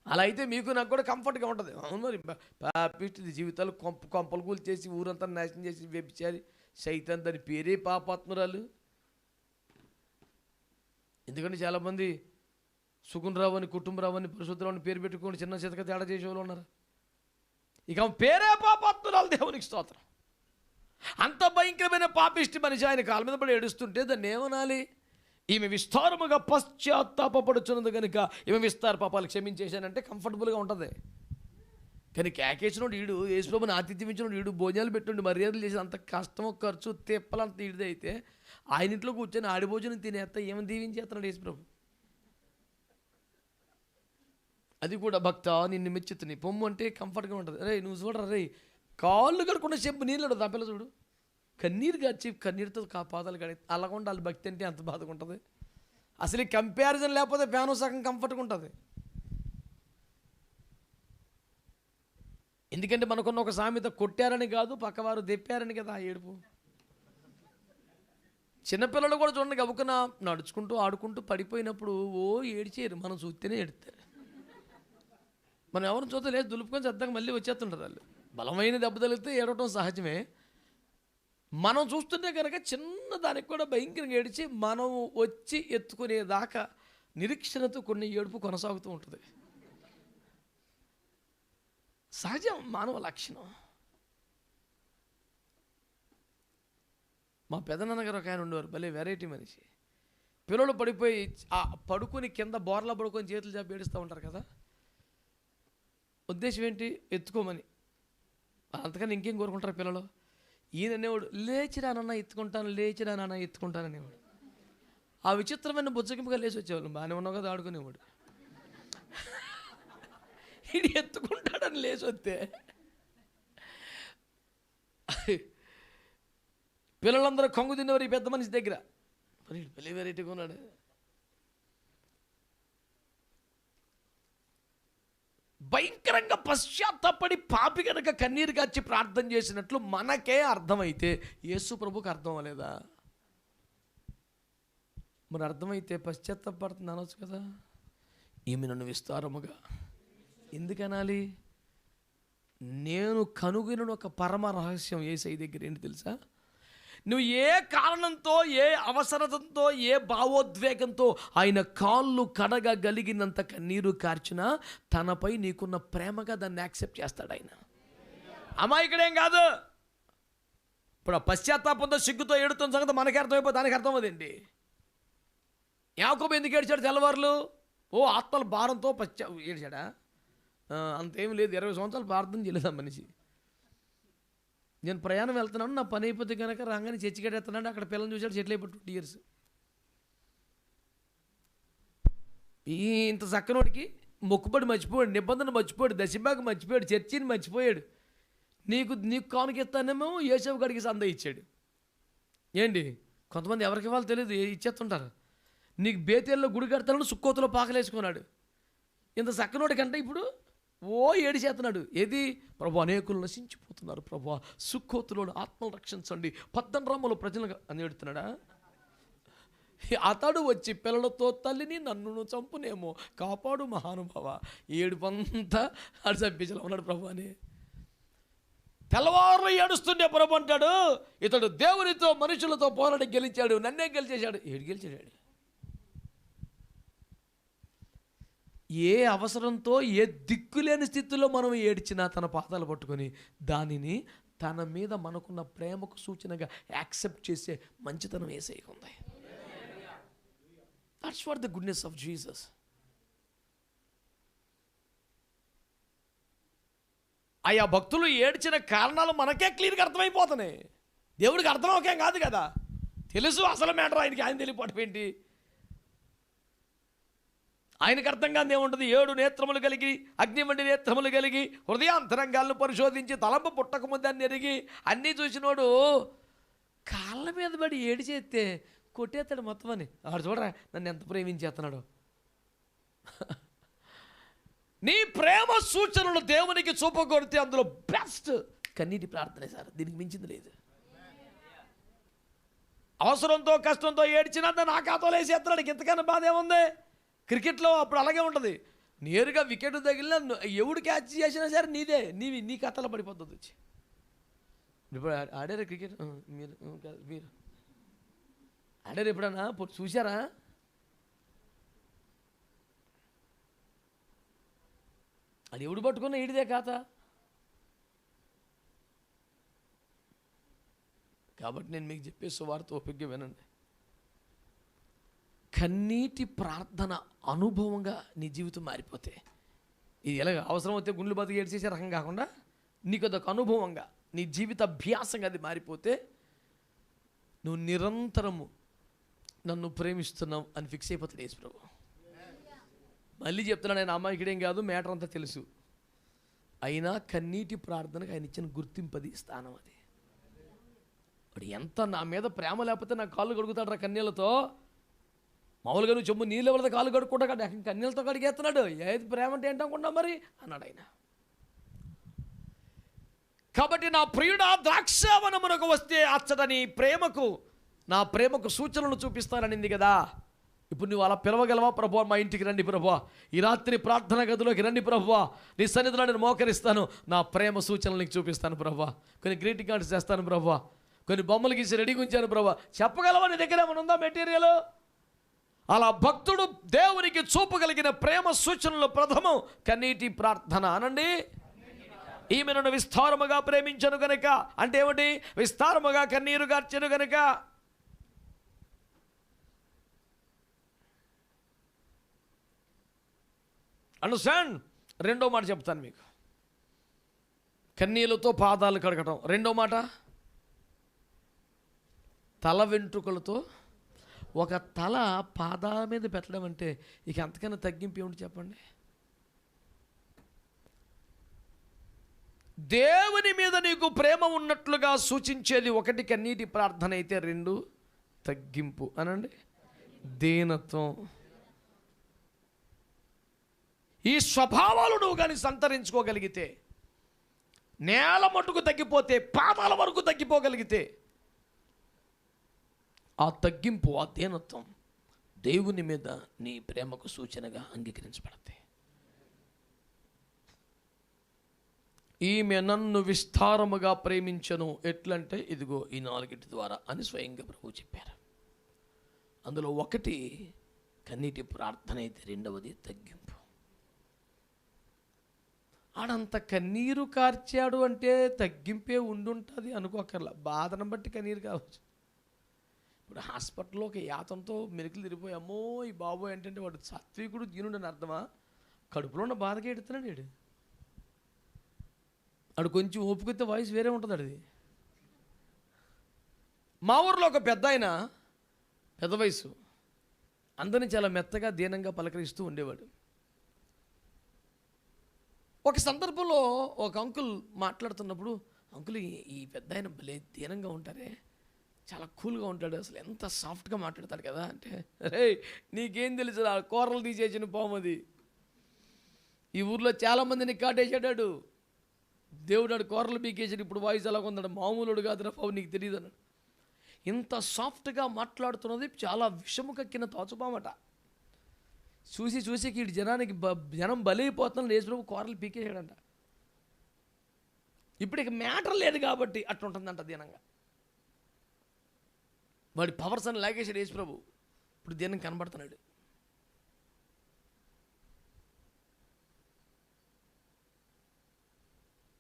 అలా అయితే మీకు నాకు కూడా కంఫర్ట్గా ఉంటుంది. అవును, మరి పాపిష్టి జీవితాలు కొంపలు కూలు చేసి ఊరంతా నాశనం చేసి వ్యభిచారి సైతం దాని పేరే పాపాత్మురాలు. ఎందుకంటే చాలామంది సుగుణరావు అని, కుటుంబరావు అని, పరిశుద్ధరావు అని పేరు పెట్టుకొని చిన్న చితక తేడా చేసేవాళ్ళు ఉన్నారు. ఇక పేరే పాపాత్మురాలు. దేవునికి స్తోత్రం. అంత భయంకరమైన పాపిష్టి మనిషి ఆయన కాళ్ళ మీద పడి ఏడుస్తుంటే దాన్ని ఏమనాలి? ఈమె విస్తారముగా పశ్చాత్తాపడుచున్నది కనుక ఈమె విస్తార పాపాలు క్షమించేశానంటే కంఫర్టబుల్గా ఉంటుంది. కానీ కేకేసినోడు ఈడు, యేసుప్రభుని ఆతిథ్యం ఇచ్చినోడు ఈడు, భోజనాలు పెట్టుండి మర్యాదలు చేసి అంత కష్టం ఖర్చు తిప్పలంత ఈడిదే అయితే ఆయన ఇంట్లో కూర్చొని ఆడి భోజనం తినేస్తా ఏమని దీవించేస్తున్నాడు యేసుప్రభు. అది కూడా భక్త నిన్ను మెచ్చుతుంది పొమ్ము అంటే కంఫర్ట్గా ఉంటుంది. రే నువ్వు చూడరా రే, కాళ్ళు కడుకున్న చెప్పు నీళ్ళు ఆ పిల్ల చూడు, కన్నీరు గచ్చి కన్నీరుతో పాదాలు కడి అలాగ ఉండాలి. భక్తి అంటే అంత బాధగా ఉంటుంది. అసలు ఈ కంపారిజన్ లేకపోతే ఫ్యాను సగం కంఫర్ట్గా ఉంటుంది. ఎందుకంటే మనకున్న ఒక సామెత, కొట్టారని కాదు పక్కవారు దెప్పారని కదా ఆ ఏడుపు. చిన్నపిల్లలు కూడా చూడండి, గబుకున నడుచుకుంటూ ఆడుకుంటూ పడిపోయినప్పుడు ఓ ఏడిచేయరు, మనం చూస్తేనే ఏడుతారు. మనం ఎవరిని చూస్తే లేదు దులుపుకొని చద్దగా మళ్ళీ వచ్చేస్తుంటారు వాళ్ళు. బలమైన దెబ్బ తగిలితే ఏడవటం సహజమే. మనం చూస్తుంటే కనుక చిన్న దానికి కూడా భయంకరంగా ఏడిచి మనం వచ్చి ఎత్తుకునేదాకా నిరీక్షణతో కొన్ని ఏడుపు కొనసాగుతూ ఉంటుంది. సహజం, మానవ లక్షణం. మా పెదనాన్నగారు ఒక ఆయన ఉండేవారు, భలే వెరైటీ మనిషి. పిల్లలు పడిపోయి పడుకొని కింద బోర్లా పడుకొని చేతులు చాపి ఏడుస్తూ ఉంటారు కదా. ఉద్దేశం ఏంటి? ఎత్తుకోమని. అంతకని ఇంకేం కోరుకుంటారు పిల్లలు. ఈయన అనేవాడు, లేచిరా నాన్న ఎత్తుకుంటాను, లేచిరా నాన్న ఎత్తుకుంటాను అనేవాడు. ఆ విచిత్రమైన బుజ్జగింపుగా లేచి వచ్చేవాళ్ళు. బాగానే ఉన్నావు కదా ఆడుకునేవాడు. ఇది ఎత్తుకుంటాడని లేచి వస్తే పిల్లలందరూ కొంగు తినేవారు ఈ పెద్ద మనిషి దగ్గర. మరి పెళ్ళి వెరైటీగా ఉన్నాడు. భయంకరంగా పశ్చాత్తాపడి పాపి కనుక కన్నీరు గార్చి ప్రార్థన చేసినట్లు మనకే అర్థమైతే యేసు ప్రభుకి అర్థం అవ్వలేదా? మరి అర్థమైతే పశ్చాత్తాపడుతుంది అనవచ్చు కదా. ఈమె నన్ను విస్తారముగా ఎందుకనాలి? నేను కనుగొనిన ఒక పరమ రహస్యం యేసయ్య దగ్గర ఏంటి తెలుసా? నువ్వు ఏ కారణంతో, ఏ అవసరతంతో, ఏ భావోద్వేగంతో ఆయన కాళ్ళు కడగగలిగినంత కన్నీరు కార్చినా తనపై నీకున్న ప్రేమగా దాన్ని యాక్సెప్ట్ చేస్తాడు ఆయన. అమాయకుడేం కాదు. ఇప్పుడు ఆ పశ్చాత్తాపంతో సిగ్గుతో ఏడుతున్న సంగతి మనకి అర్థమైపోయి దానికి అర్థం అదేంటి? యాకోబు ఎందుకు ఏడ్చాడు తెల్లవారులు? ఓ ఆత్మల భారంతో ఏడ్చాడా? అంతేం లేదు, 20 సంవత్సరాలు ప్రార్థన చేయలేదు ఆ మనిషి. నేను ప్రయాణం వెళ్తున్నాను, నా పని అయిపోతే కనుక రాగానే చర్చి కట్టేస్తున్నాడు. అక్కడ పిల్లల్ని చూశాడు, సెటిల్ అయిపోయి 20 years. ఇంత చక్కనోడికి మొక్కుబడి మర్చిపోయాడు, నిబంధన మర్చిపోయాడు, దశభాగం మర్చిపోయాడు, చర్చిని మర్చిపోయాడు. నీకు కానుకిస్తానేమో యేసవ్ గడికి సంద ఇచ్చాడు. ఏంటి కొంతమంది ఎవరికి ఇవ్వాలో తెలియదు, ఇచ్చేస్తుంటారు. నీకు బేతేల్లో గుడి కడతానని సుక్కోతులో పాకలేసుకున్నాడు. ఇంత చక్కనోడి కంటే ఇప్పుడు ఏడు చేస్తున్నాడు. ఏది ప్రభు, అనేకులు నశించిపోతున్నారు ప్రభు, సుక్కోతులో ఆత్మలు రక్షించండి, 18 రమ్మలు ప్రజలు అని ఎడుతున్నాడా? అతడు వచ్చి పిల్లలతో తల్లిని నన్ను చంపునేమో, కాపాడు మహానుభావ. ఏడుపంతా అడు చంపించాలి ఉన్నాడు ప్రభు అని. తెల్లవారులు ఏడుస్తుండే ప్రభు అంటాడు, ఇతడు దేవునితో మనుషులతో పోరాడి గెలిచాడు, నన్నే గెలిచేశాడు. ఏడు గెలిచాడు. ఏ అవసరంతో, ఏ దిక్కులేని స్థితిలో మనం ఏడ్చినా తన పాదాలు పట్టుకొని దానిని తన మీద మనకున్న ప్రేమకు సూచనగా యాక్సెప్ట్ చేసే మంచితనం యేసయ్యకు ఉంది. That's what the goodness of Jesus. ఆయా భక్తులు ఏడ్చిన కారణాలు మనకే క్లియర్గా అర్థమైపోతున్నాయి. దేవుడికి అర్థం ఒకేం కాదు కదా, తెలుసు అసలు మ్యాటర్. ఆయన తెలియపోవటం ఏంటి? ఆయనకు అర్థం కాదు ఏముంటుంది. 7 నేత్రములు కలిగి, అగ్నివంటి నేత్రములు కలిగి, హృదయాంతరంగాలను పరిశోధించి, తలంపు పుట్టకముందు అని ఎరిగి, అన్నీ చూసినోడు కాళ్ళ మీద పడి ఏడు చేస్తే కొట్టేస్తాడు మొత్తం అని. ఆడు చూడరా నన్ను ఎంత ప్రేమించేస్తున్నాడు. నీ ప్రేమ సూచనలు దేవునికి చూపగొడితే అందులో బెస్ట్ కన్నీటి ప్రార్థనే సార్, దీనికి మించింది లేదు. అవసరంతో కష్టంతో ఏడ్చినా నా ఖాతాలో వేసేస్తున్నాడు. ఇంతకన్నా బాధ ఏముంది? క్రికెట్లో అప్పుడు అలాగే ఉంటుంది. నేరుగా వికెట్ తగిలినా ఎవడు క్యాచ్ చేసినా సరే నీ ఖాతాలో పడిపోతుంది వచ్చి. ఇప్పుడు ఆడారా క్రికెట్? మీరు ఆడారు ఎప్పుడన్నా? చూసారా? అది ఎవడు పట్టుకున్నా ఈడిదే ఖాతా. కాబట్టి నేను మీకు చెప్పే సువార్త ఓపికగా వినండి. కన్నీటి ప్రార్థన అనుభవంగా నీ జీవితం మారిపోతే, ఇది ఎలాగ అవసరం అయితే గుండెలు బతికి ఏడ్చేసే రకం కాకుండా నీకు అదొక అనుభవంగా, నీ జీవిత అభ్యాసంగా అది మారిపోతే, నువ్వు నిరంతరము నన్ను ప్రేమిస్తున్నావు అని ఫిక్స్ అయిపోతాడు యేసు ప్రభు. మళ్ళీ చెప్తున్నాను, ఆయన అమాయకుడేం కాదు, మ్యాటర్ అంతా తెలుసు. అయినా కన్నీటి ప్రార్థనకు ఆయన ఇచ్చిన గుర్తింపది, స్థానం అది. ఇప్పుడు ఎంత నా మీద ప్రేమ లేకపోతే నా కాళ్ళు కడుగుతాడు రా కన్నీళ్ళతో. మామూలుగా నువ్వు చెమ్ము నీళ్ళు ఎవరితో కాళ్ళు కడుక్కుంటా కదా, కన్నీళ్ళతో కడిగేస్తున్నాడు. ఏది ప్రేమ అంటే ఏంటనుకున్నా మరి అన్నాడు ఆయన. కాబట్టి నా ప్రియుడా ద్రాక్షావనమునకు వస్తే అచ్చటని ప్రేమకు, నా ప్రేమకు సూచనలు చూపిస్తాననింది కదా. ఇప్పుడు నువ్వు అలా పిలవగలవా? ప్రభువా మా ఇంటికి రండి ప్రభువా, ఈ రాత్రి ప్రార్థన గదిలోకి రండి ప్రభువా, నీ సన్నిధిలో నేను మోకరిస్తాను, నా ప్రేమ సూచనలు నీకు చూపిస్తాను ప్రభువా, కొన్ని గ్రీటింగ్ కార్డ్స్ చేస్తాను ప్రభువా, కొన్ని బొమ్మలు గీసి రెడీగా ఉంచాను ప్రభువా. చెప్పగలవా? నీ దగ్గర ఏమైనా ఉందా మెటీరియల్? అలా భక్తుడు దేవునికి చూపగలిగిన ప్రేమ సూచనలు ప్రథమం కన్నీటి ప్రార్థన. అనండి, ఈమె నన్ను విస్తారముగా ప్రేమించను గనుక అంటే ఏమిటి? విస్తారముగా కన్నీరు గార్చెను గనుక. అండర్స్టాండ్? రెండో మాట చెప్తాను మీకు. కన్నీళ్ళతో పాదాలు కడగటం. రెండో మాట, తల వెంట్రుకలతో. ఒక తల పాదాల మీద పెట్టడం అంటే ఇక అంతకన్నా తగ్గింపు ఏమిటి చెప్పండి? దేవుని మీద నీకు ప్రేమ ఉన్నట్లుగా సూచించేది ఒకటి కన్నీటి ప్రార్థన అయితే, 2 తగ్గింపు. అనండి, దీనత్వం. ఈ స్వభావాలు నువ్వు కానీ సంతరించుకోగలిగితే, నేల మట్టుకు తగ్గిపోతే, పాదాల వరకు తగ్గిపోగలిగితే, ఆ తగ్గింపు, ఆ దీనత్వం దేవుని మీద నీ ప్రేమకు సూచనగా అంగీకరించబడతాయి. ఈమె నన్ను విస్తారముగా ప్రేమించను. ఎట్లంటే ఇదిగో ఈ 4 ద్వారా అని స్వయంగా ప్రభు చెప్పారు. అందులో ఒకటి కన్నీటి ప్రార్థన అయితే, రెండవది తగ్గింపు. ఆడంత కన్నీరు కార్చాడు అంటే తగ్గింపే ఉండుంటుంది అనుకోకర్లా. బాధను బట్టి కన్నీరు కావచ్చు. ఇప్పుడు హాస్పిటల్లో ఒక యాతంతో మెరుకులు తిరిగిపోయి అమ్మో ఈ బాబోయ్ అంటే వాడు సాత్వికుడు దీనుడు అని అర్థమా? కడుపులో ఉన్న బాధకి ఎడుతున్నాడు వీడు. అడు కొంచెం ఓపికతే వాయిస్ వేరే ఉంటుంది. అది మా ఊర్లో ఒక పెద్ద ఆయన, పెద్ద వయసు, అందరినీ చాలా మెత్తగా దీనంగా పలకరిస్తూ ఉండేవాడు. ఒక సందర్భంలో ఒక అంకుల్ మాట్లాడుతున్నప్పుడు, అంకుల్ ఈ పెద్ద ఆయన భలే దీనంగా ఉంటారే, చాలా కూల్గా ఉంటాడు, అసలు ఎంత సాఫ్ట్గా మాట్లాడతాడు కదా అంటే, రే నీకేం తెలుసు, ఆ కూరలు తీసేసిన పాముది. ఈ ఊర్లో చాలామందిని కాటేసాడాడు, దేవుడు ఆడు కూరలు బీకేసాడు, ఇప్పుడు వాయిస్ అలాగ ఉన్నాడు, మామూలుడు కాదురా పావు నీకు తెలియదు అన్నాడు. ఇంత సాఫ్ట్గా మాట్లాడుతున్నది చాలా విషము కక్కిన తాచుపామట. చూసి చూసి ఇటు జనం బలైపోతున్న యేసుప్రభు కూరలు పీకేసాడంట. ఇప్పుడు ఇక మ్యాటర్ లేదు కాబట్టి అట్లా ఉంటుందంట దీనంగా. వాడి పవర్స్ అని లాగేసాడు యేసుప్రభు, ఇప్పుడు దీనం కనబడుతున్నాడు.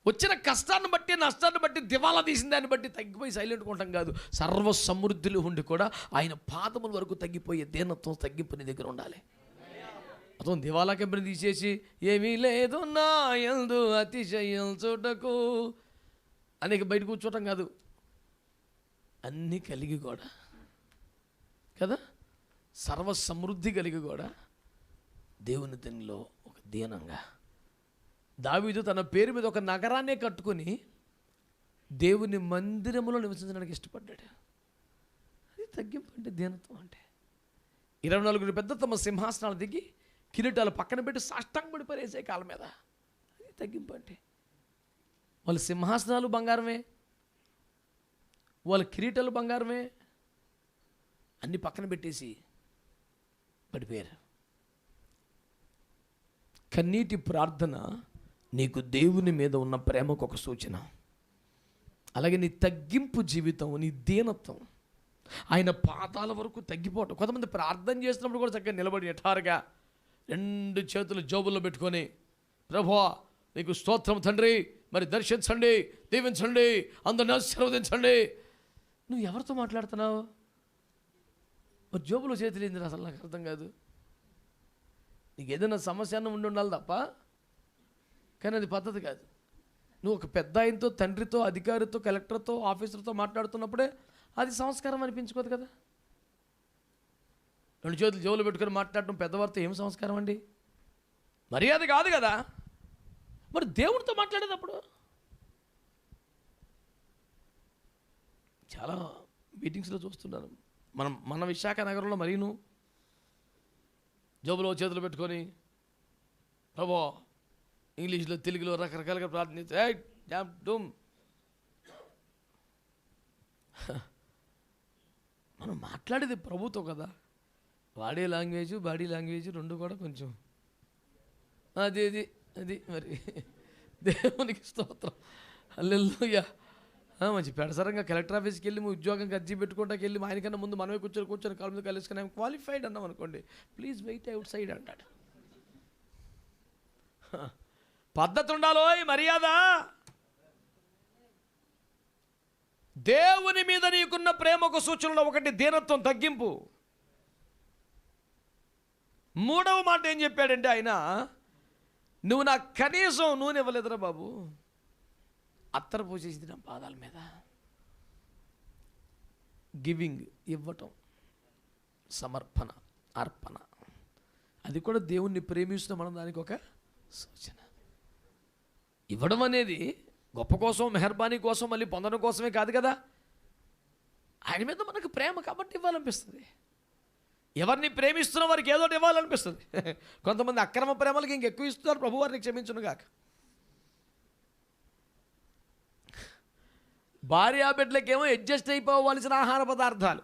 వచ్చిన కష్టాన్ని బట్టి నష్టాన్ని బట్టి దివాలా తీసిన దాన్ని బట్టి తగ్గిపోయి సైలెంట్గా ఉంటాం కాదు. సర్వ సమృద్ధిలో ఉండి కూడా ఆయన పాదముల వరకు తగ్గిపోయే దీనత్వం, తగ్గింపు నీ దగ్గర ఉండాలి. అతను దివాలా కంపెనీ తీసేసి ఏమీ లేదు నా యందు అతిశయం చూడకు అనేక బయట కూర్చోవటం కాదు, అన్నీ కలిగి కూడా కదా, సర్వ సమృద్ధి కలిగి కూడా దేవుని దీనిలో ఒక దీనంగా. దావీదు తన పేరు మీద ఒక నగరాన్నే కట్టుకొని దేవుని మందిరములో నివసించడానికి ఇష్టపడ్డాడు. అది తగ్గింపు అంటే దీనత్వం అంటే. 24 పెద్ద తమ సింహాసనాలు దిగి కిరీటాలు పక్కన పెట్టి సాష్టాంగపడి పడేసే కాళ్ళ మీద, అది తగ్గింపు అంటే. వాళ్ళ సింహాసనాలు బంగారమే, వాళ్ళ కిరీటాలు బంగారమే, అన్ని పక్కన పెట్టేసి పడిపోయారు. కన్నీటి ప్రార్థన నీకు దేవుని మీద ఉన్న ప్రేమకు ఒక సూచన. అలాగే నీ తగ్గింపు జీవితం, నీ దీనత్వం, ఆయన పాదాల వరకు తగ్గిపోవటం. కొంతమంది ప్రార్థన చేస్తున్నప్పుడు కూడా చక్కగా నిలబడి ఎఠారుగా 2 చేతులు జోబుల్లో పెట్టుకొని, ప్రభువా నీకు స్తోత్రం తండ్రి, మరి దర్శించండి, దీవించండి, అందరిని ఆశీర్వదించండి. నువ్వు ఎవరితో మాట్లాడుతున్నావు? మరి జోబులో చేతులు ఏంది అసలు నాకు అర్థం కాదు. నీకు ఏదైనా సమస్య అన్న ఉండాలి తప్ప, కానీ అది పద్ధతి కాదు. నువ్వు ఒక పెద్ద ఆయనతో, తండ్రితో, అధికారితో, కలెక్టర్తో, ఆఫీసర్తో మాట్లాడుతున్నప్పుడే అది సంస్కారం అనిపించుకోదు కదా. 2 చేతులు జోబులు పెట్టుకొని మాట్లాడటం పెద్దవారితో ఏం సంస్కారం అండి? మర్యాద కాదు కదా. మరి దేవుడితో మాట్లాడేటప్పుడు చాలా మీటింగ్స్లో చూస్తున్నాను. మన విశాఖ నగరంలో మరీను జోబులో చేతులు పెట్టుకొని ప్రభువా ఇంగ్లీష్లో, తెలుగులో రకరకాలుగా ప్రార్థించే మనం మాట్లాడేది ప్రభుతో కదా. వాడే లాంగ్వేజ్, బాడీ లాంగ్వేజ్ 2 కూడా కొంచెం అది మరి దేవునికి స్తోత్రం, హల్లెలూయా. మంచి పెడసరంగా కలెక్టర్ ఆఫీస్కి వెళ్ళి ఉద్యోగంకి అర్జీ పెట్టుకుంటాకి వెళ్ళి ఆయనకన్నా ముందు మనమే కూర్చొని కాళ్ళ మీద కలుసుకొని ఐఎమ్ క్వాలిఫైడ్ అన్నాం అనుకోండి, ప్లీజ్ వెయిట్ అవుట్ సైడ్ అంటాడు. పద్ధతి ఉండాలో మర్యాద. దేవుని మీద నీకున్న ప్రేమకు సూచనలో ఒకటి దీనత్వం, తగ్గింపు. 3వ మాట ఏం చెప్పాడంటే ఆయన, నువ్వు నాకు కనీసం నూనె ఇవ్వలేదురా బాబు, అత్తరు పోసేసింది నా పాదాల మీద. గివింగ్, ఇవ్వటం, సమర్పణ, అర్పణ, అది కూడా దేవుణ్ణి ప్రేమిస్తున్న మనం దానికి ఒక సూచన. ఇవ్వడం అనేది గొప్ప కోసం, మెహర్బానీ కోసం, మళ్ళీ పొందడం కోసమే కాదు కదా. ఆయన మీద మనకు ప్రేమ కాబట్టి ఇవ్వాలనిపిస్తుంది. ఎవరిని ప్రేమిస్తున్న వారికి ఏదో ఇవ్వాలనిపిస్తుంది. కొంతమంది అక్రమ ప్రేమలకి ఇంకెక్కువ ఇస్తున్నారు, ప్రభు వారిని క్షమించును గాక. భార్యా బిడ్డలకేమో అడ్జస్ట్ అయిపోవాల్సిన ఆహార పదార్థాలు,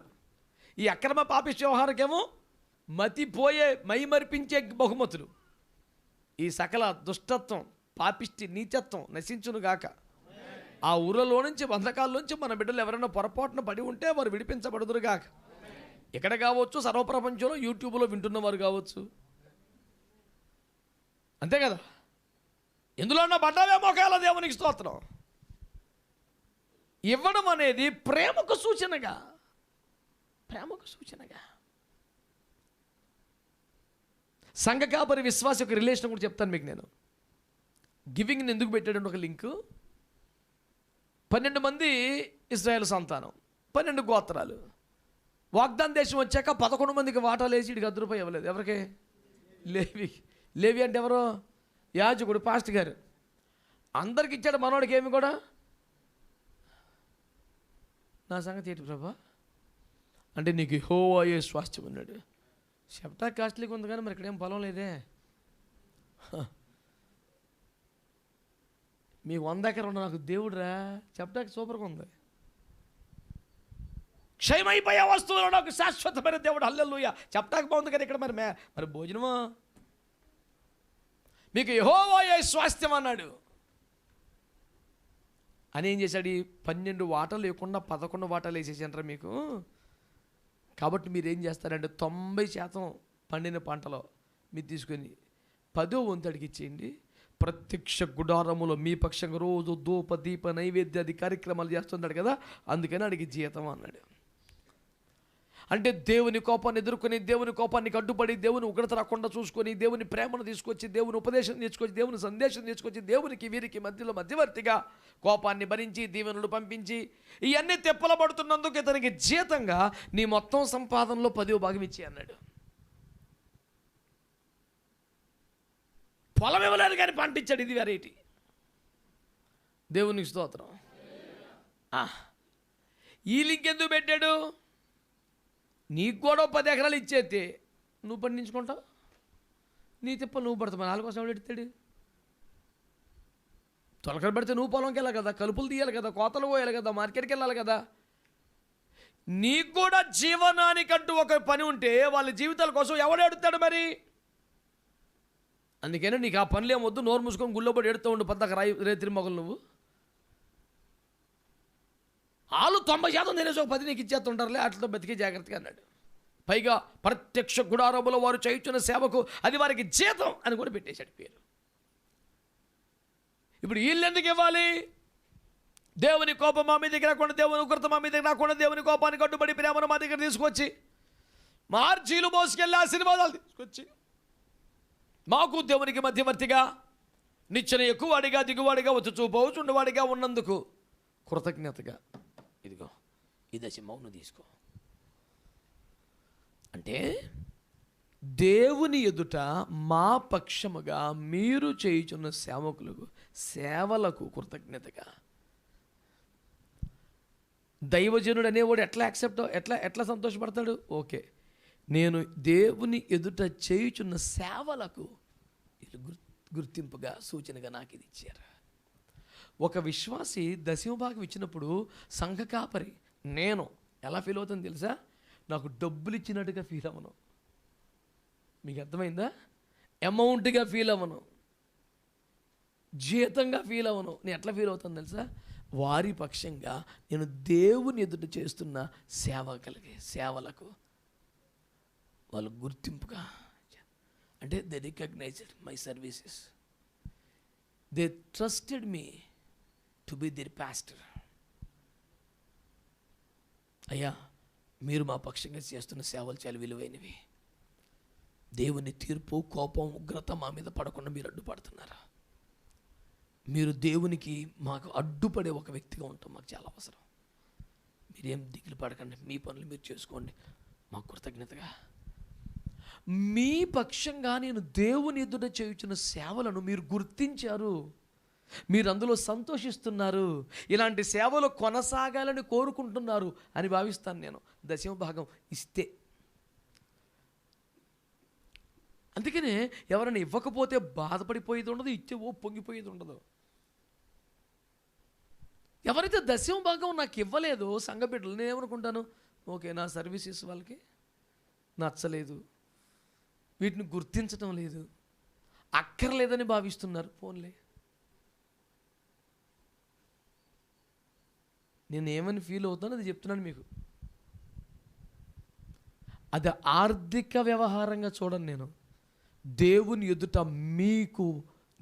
ఈ అక్రమ పాపిష్టి వ్యవహారకేమో మతిపోయే మైమర్పించే బహుమతులు. ఈ సకల దుష్టత్వం, పాపిష్టి నీచత్వం నశించును గాక. ఆ ఊరలో నుంచి, బంధకాల్లోంచి మన బిడ్డలు ఎవరైనా పొరపాటున పడి ఉంటే వారు విడిపించబడుదురు గాక. ఇక్కడ కావచ్చు, సర్వప్రపంచంలో యూట్యూబ్లో వింటున్నవారు కావచ్చు, అంతే కదా. ఎందులో ఉన్న పడ్డావే మోకాల దేవునికి స్తోత్రం. ఇవ్వడం అనేది ప్రేమకు సూచనగా. ప్రేమకు సూచనగా. సంఘ కాపరి విశ్వాస యొక్క రిలేషన్ కూడా చెప్తాను మీకు నేను. గివింగ్ని ఎందుకు పెట్టాడంటే ఒక లింకు, 12 మంది ఇశ్రాయేలు సంతానం, 12 గోత్రాలు. వాగ్దాన దేశం వచ్చాక 11 మందికి వాటాలు వేసి ఇడికి ₹10 ఇవ్వలేదు. ఎవరికి? లేవి అంటే ఎవరో యాజకుడు, పాస్టర్ గారు. అందరికి ఇచ్చాడు, మనోడికి ఏమి కూడా. నా సంగతి ఏంటి ప్రభా అంటే, నీకు యెహోవాయే స్వాస్థ్యం ఉన్నాడు. చెప్తా కాస్ట్లీగా ఉంది కానీ మరి ఇక్కడేం పొలం లేదే. మీకు 100 ఎకరం ఉన్న నాకు దేవుడురా, చెప్తాకి సూపర్గా ఉంది. క్షయమైపోయే వస్తువులు నాకు శాశ్వతమైన దేవుడు, హల్లెలూయా. చెప్తాకి బాగుంది కదా. ఇక్కడ మరి భోజనమా? మీకు యెహోవాయే స్వాస్థ్యం అన్నాడు అని ఏం చేశాడు? 12 వాటాలు లేకుండా 11 వాటాలు వేసేసారా మీకు. కాబట్టి మీరు ఏం చేస్తారంటే 90% పండిన పంటలో మీరు తీసుకొని 10వ వంతు అడిగి ఇచ్చేయండి. ప్రత్యక్ష గుడారములో మీ పక్షంగా రోజు ధూప దీప నైవేద్యాది కార్యక్రమాలు చేస్తున్నాడు కదా, అందుకని అడిగి జీతం అన్నాడు. అంటే దేవుని కోపాన్ని ఎదుర్కొని, దేవుని కోపానికి అడ్డుపడి, దేవుని ఉగ్రత రాకుండా చూసుకొని, దేవుని ప్రేమను తీసుకొచ్చి, దేవుని ఉపదేశం తీసుకొచ్చి, దేవుని సందేశం తీసుకొచ్చి, దేవునికి వీరికి మధ్యలో మధ్యవర్తిగా కోపాన్ని భరించి దీవెనలు పంపించి ఇవన్నీ తెప్పలబడుతున్నందుకు ఇతనికి జీతంగా నీ మొత్తం సంపాదనలో 10వ భాగం ఇచ్చి అన్నాడు. పొలం ఇవ్వలేదు కానీ పంట ఇచ్చాడు. ఇది వెరైటీ. దేవునికి స్తోత్రం. ఈ లింక్ ఎందుకు పెట్టాడు? నీకు కూడా 10 ఎకరాలు ఇచ్చేస్తే నువ్వు పండించుకుంటావు, నీ తిప్పలు నువ్వు పడతావు. 4 కోసం ఎవడు ఎడతాడు? తొలకలు పెడితే నువ్వు పొలంకి వెళ్ళాలి కదా, కలుపులు తీయాలి కదా, కోతలు పోయాలి కదా, మార్కెట్కి వెళ్ళాలి కదా. నీకు కూడా జీవనానికంటూ ఒక పని ఉంటే వాళ్ళ జీవితాల కోసం ఎవడు ఎడుతాడు మరి? అందుకనే నీకు ఆ పనులు ఏమొద్దు, నోరు మూసుకొని గుళ్ళో పడి ఎడుతూ ఉండు పద్దాక రేత్రి మొగలు. నువ్వు వాళ్ళు 90% తినేసి ఒక 10 నీకు ఇచ్చేస్తుంటారులే, వాటితో బతికి జాగ్రత్తగా అన్నాడు. పైగా ప్రత్యక్ష గుడారములో వారు చేయుచున్న సేవకు అది వారికి జీతం అని కూడా పెట్టేశాడు పేరు. ఇప్పుడు వీళ్ళు ఎందుకు ఇవ్వాలి? దేవుని కోపం మా మీదకి రాకుండా, దేవుని ఉగ్రత మా మీదకి రాకుండా, దేవుని కోపానికి అడ్డుపడి ప్రేమను మా దగ్గర తీసుకొచ్చి, మార్జీలు మోసుకెళ్ళి ఆశీర్వాదాలు తీసుకొచ్చి, మాకు దేవునికి మధ్యవర్తిగా నిచ్చెన ఎక్కువవాడిగా దిగువాడిగా వచ్చుచూ పోచుండవాడిగా ఉన్నందుకు కృతజ్ఞతగా ఇదిగో ఈ దశమౌను తీసుకో. అంటే దేవుని ఎదుట మా పక్షముగా మీరు చేయుచున్న సేవలకు కృతజ్ఞతగా. దైవజనుడు అనేవాడు ఎట్లా సంతోషపడతాడు? ఓకే, నేను దేవుని ఎదుట చేయుచున్న సేవలకు గుర్తింపుగా సూచనగా నాకు ఇది ఇచ్చారు. ఒక విశ్వాసి 10వ భాగం ఇచ్చినప్పుడు సంఘ కాపరి నేను ఎలా ఫీల్ అవుతుందో తెలుసా? నాకు డబ్బులు ఇచ్చినట్టుగా ఫీల్ అవ్వను. మీకు అర్థమైందా? అమౌంట్గా ఫీల్ అవ్వను, జీతంగా ఫీల్ అవ్వను. నేను ఎట్లా ఫీల్ అవుతాను తెలుసా? వారి పక్షంగా నేను దేవుని ఎదుట చేస్తున్న సేవలకు వాళ్ళు గుర్తింపుగా. అంటే they recognised my services, they trusted me to be their pastor. అయ్యా, మీరు మా పక్షంగా చేస్తున్న సేవలు చాలా విలువైనవి. దేవుని తీర్పు, కోపం, ఉగ్రత మా మీద పడకుండా మీరు అడ్డుపడుతున్నారా? మీరు దేవునికి మాకు అడ్డుపడే ఒక వ్యక్తిగా ఉంటాం, మాకు చాలా అవసరం. మీరేం దిగులు పడకండి, మీ పనులు మీరు చేసుకోండి, మాకు కృతజ్ఞతగా. మీ పక్షంగా నేను దేవుని ఎదుట చేయుచున్న సేవలను మీరు గుర్తించారు, మీరు అందులో సంతోషిస్తున్నారు, ఇలాంటి సేవలు కొనసాగాలని కోరుకుంటున్నారు అని భావిస్తాను నేను 10వ భాగం ఇస్తే. అందుకనే ఎవరైనా ఇవ్వకపోతే బాధపడిపోయేది ఉండదు, ఇచ్చే పొంగిపోయేది ఉండదు. ఎవరైతే 10వ భాగం నాకు ఇవ్వలేదో సంఘ బిడ్డలు, నేను ఏమనుకుంటాను, ఓకే నా సర్వీసెస్ వాళ్ళకి నచ్చలేదు, వీటిని గుర్తించడం లేదు, అక్కర్లేదని భావిస్తున్నారు. ఫోన్లే, నేను ఏమని ఫీల్ అవుతానో అది చెప్తున్నాను మీకు. అది ఆర్థిక వ్యవహారంగా చూడండి. నేను దేవుని ఎదుట మీకు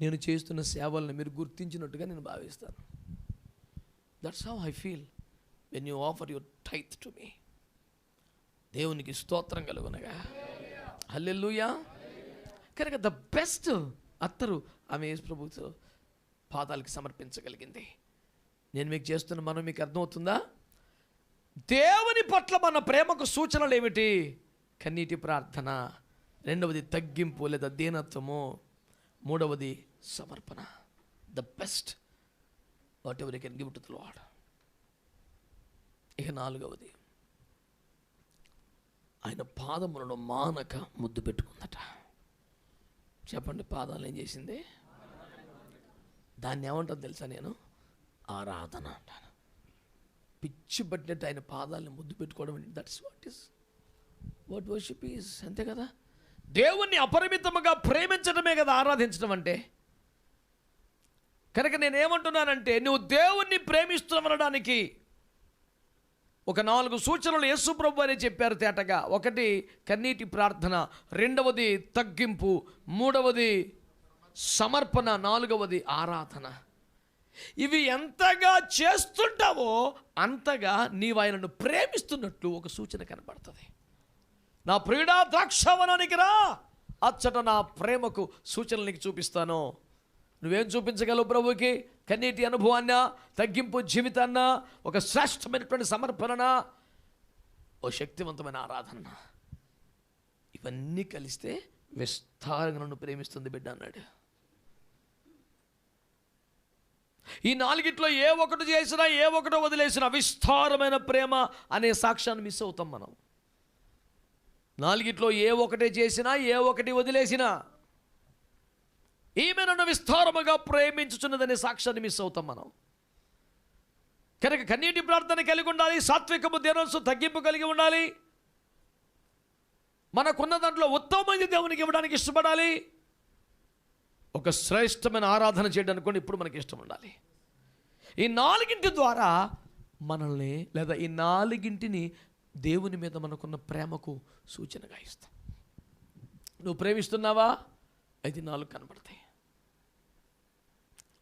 నేను చేస్తున్న సేవలను మీరు గుర్తించినట్టుగా నేను భావిస్తాను. That's how I feel when you offer your tithe to me. దేవునికి స్తోత్రం కలుగునగా. హల్లెలూయా. కనుక ద బెస్ట్ అత్తరు ఆమె యేసు ప్రభువు పాదాలకి సమర్పించగలిగింది. నేను మీకు చేస్తున్న మనం మీకు అర్థమవుతుందా? దేవుని పట్ల మన ప్రేమకు సూచనలు ఏమిటి? కన్నీటి ప్రార్థన, రెండవది తగ్గింపు లేదా దీనత్వము, మూడవది సమర్పణ. The best what ever you can give to the lord. ఇక నాలుగవది, ఆయన పాదములను మానక ముద్దు పెట్టుకుందట. చెప్పండి, పాదాలు ఏం చేసింది? దాన్ని ఏమంటాను తెలుసా? నేను ఆరాధన అంటాను. పిచ్చి పట్టినట్టు ఆయన పాదాలను ముద్దు పెట్టుకోవడం, దట్స్ వాట్ వర్షిప్ ఈజ్. అంతే కదా. దేవుణ్ణి అపరిమితముగా ప్రేమించడమే కదా ఆరాధించడం అంటే. కనుక నేనేమంటున్నానంటే, నువ్వు దేవుణ్ణి ప్రేమిస్తున్నామనడానికి ఒక 4 సూచనలు యేసు ప్రభు అని చెప్పారు తేటగా. ఒకటి కన్నీటి ప్రార్థన, రెండవది తగ్గింపు, మూడవది సమర్పణ, నాలుగవది ఆరాధన. ఇవి ఎంతగా చేస్తుంటావో అంతగా నీవు ఆయనను ప్రేమిస్తున్నట్లు ఒక సూచన కనపడుతుంది. నా ప్రియుడా ద్రాక్షవనానికి రా, అచ్చట నా ప్రేమకు సూచనలు నీకు చూపిస్తాను. నువ్వేం చూపించగలవు ప్రభువుకి? కన్నీటి అనుభవాన్న, తగ్గింపు జీవితాన్న, ఒక శ్రేష్టమైనటువంటి సమర్పణ, ఓ శక్తివంతమైన ఆరాధన. ఇవన్నీ కలిస్తే విస్తారంగా నన్ను ప్రేమిస్తుంది బిడ్డ అన్నాడు. ఈ 4 ఏ ఒకటి చేసినా, ఏ ఒకటో వదిలేసినా విస్తారమైన ప్రేమ అనే సాక్ష్యాన్ని మిస్ అవుతాం మనం. 4 ఏ ఒకటే చేసినా, ఏ ఒకటి వదిలేసినా ఈమె నన్ను విస్తారముగా ప్రేమించుచున్నదనే సాక్ష్యాన్ని మిస్ అవుతాం మనం. కనుక కన్నీటి ప్రార్థన కలిగి ఉండాలి, సాత్వికము, దీనత్వము, తగ్గింపు కలిగి ఉండాలి. మనకున్న దాంట్లో ఉత్తమమైన దేవునికి ఇవ్వడానికి ఇష్టపడాలి. ఒక శ్రేష్టమైన ఆరాధన చేయడానికి కూడా ఇప్పుడు మనకి ఇష్టం ఉండాలి. ఈ 4 ద్వారా మనల్ని, లేదా ఈ 4 దేవుని మీద మనకున్న ప్రేమకు సూచనగా ఇస్తాం. నువ్వు ప్రేమిస్తున్నావా? అయితే 4 కనబడతాయి.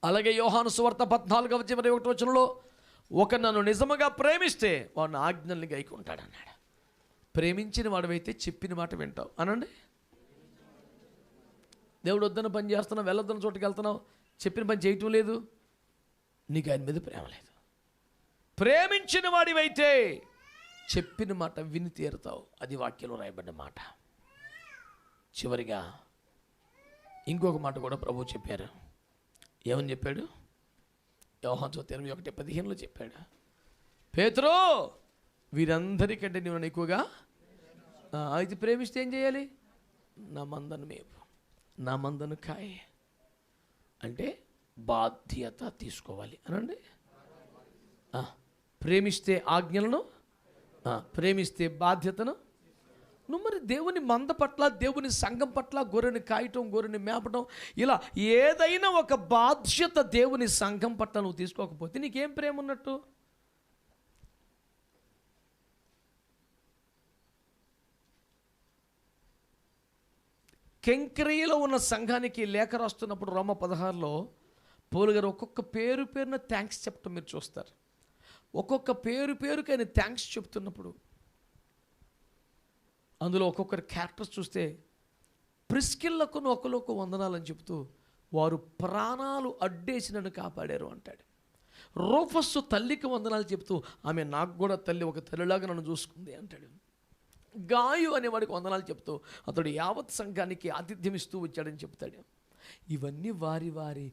అలాగే యోహాను సువార్త 14:21 ఒక నన్ను నిజముగా ప్రేమిస్తే వాడు నా ఆజ్ఞల్ని గైకుంటాడు అన్నాడు. ప్రేమించిన వాడివైతే చెప్పిన మాట వింటావు అనండి. దేవుడు వద్దన పని చేస్తున్నావు, వెళ్ళొద్దన్న చోటుకి వెళ్తున్నావు, చెప్పిన పని చేయటం లేదు, నీకు ఆయన మీద ప్రేమ లేదు. ప్రేమించిన వాడివైతే చెప్పిన మాట విని తీరుతావు. అది వాక్యంలో రాయబడిన మాట. చివరిగా ఇంకొక మాట కూడా ప్రభువు చెప్పారు. ఏమని చెప్పాడు? యోహాను 21:15 చెప్పాడు, పేతురు వీరందరికంటే నువ్వు నన్ను ఎక్కువగా అయితే ప్రేమిస్తే ఏం చేయాలి? నా మందను మేపు, నా మందను కాయ. అంటే బాధ్యత తీసుకోవాలి అనండి. ప్రేమిస్తే ఆజ్ఞలను, ప్రేమిస్తే బాధ్యతను. నువ్వు మరి దేవుని మంద పట్ల, దేవుని సంఘం పట్ల, గొర్రెని కాయటం, గొర్రెని మేపటం, ఇలా ఏదైనా ఒక బాధ్యత దేవుని సంఘం పట్ల నువ్వు తీసుకోకపోతే నీకేం ప్రేమ ఉన్నట్టు? కెంక్రియలో ఉన్న సంఘానికి లేఖ రాస్తున్నప్పుడు రోమ 16లో పౌలు గారు ఒక్కొక్క పేరున థ్యాంక్స్ చెప్పటం మీరు చూస్తారు. ఒక్కొక్క పేరుకి ఆయన థ్యాంక్స్ చెప్తున్నప్పుడు అందులో ఒక్కొక్కరి క్యారెక్టర్స్ చూస్తే, ప్రిస్కిల్లకు ఒకరికి వందనాలని చెప్తూ వారు ప్రాణాలు అడ్డేసి నన్ను కాపాడారు అంటాడు. రూఫస్సు తల్లికి వందనాలు చెప్తూ ఆమె నాకు కూడా తల్లి, ఒక తల్లిలాగా నన్ను చూసుకుంది అంటాడు. గాయు అనేవాడికి వందనాలు చెప్తూ అతడు యావత్ సంఘానికి ఆతిథ్యం ఇస్తూ వచ్చాడని చెప్తాడు. ఇవన్నీ వారి వారి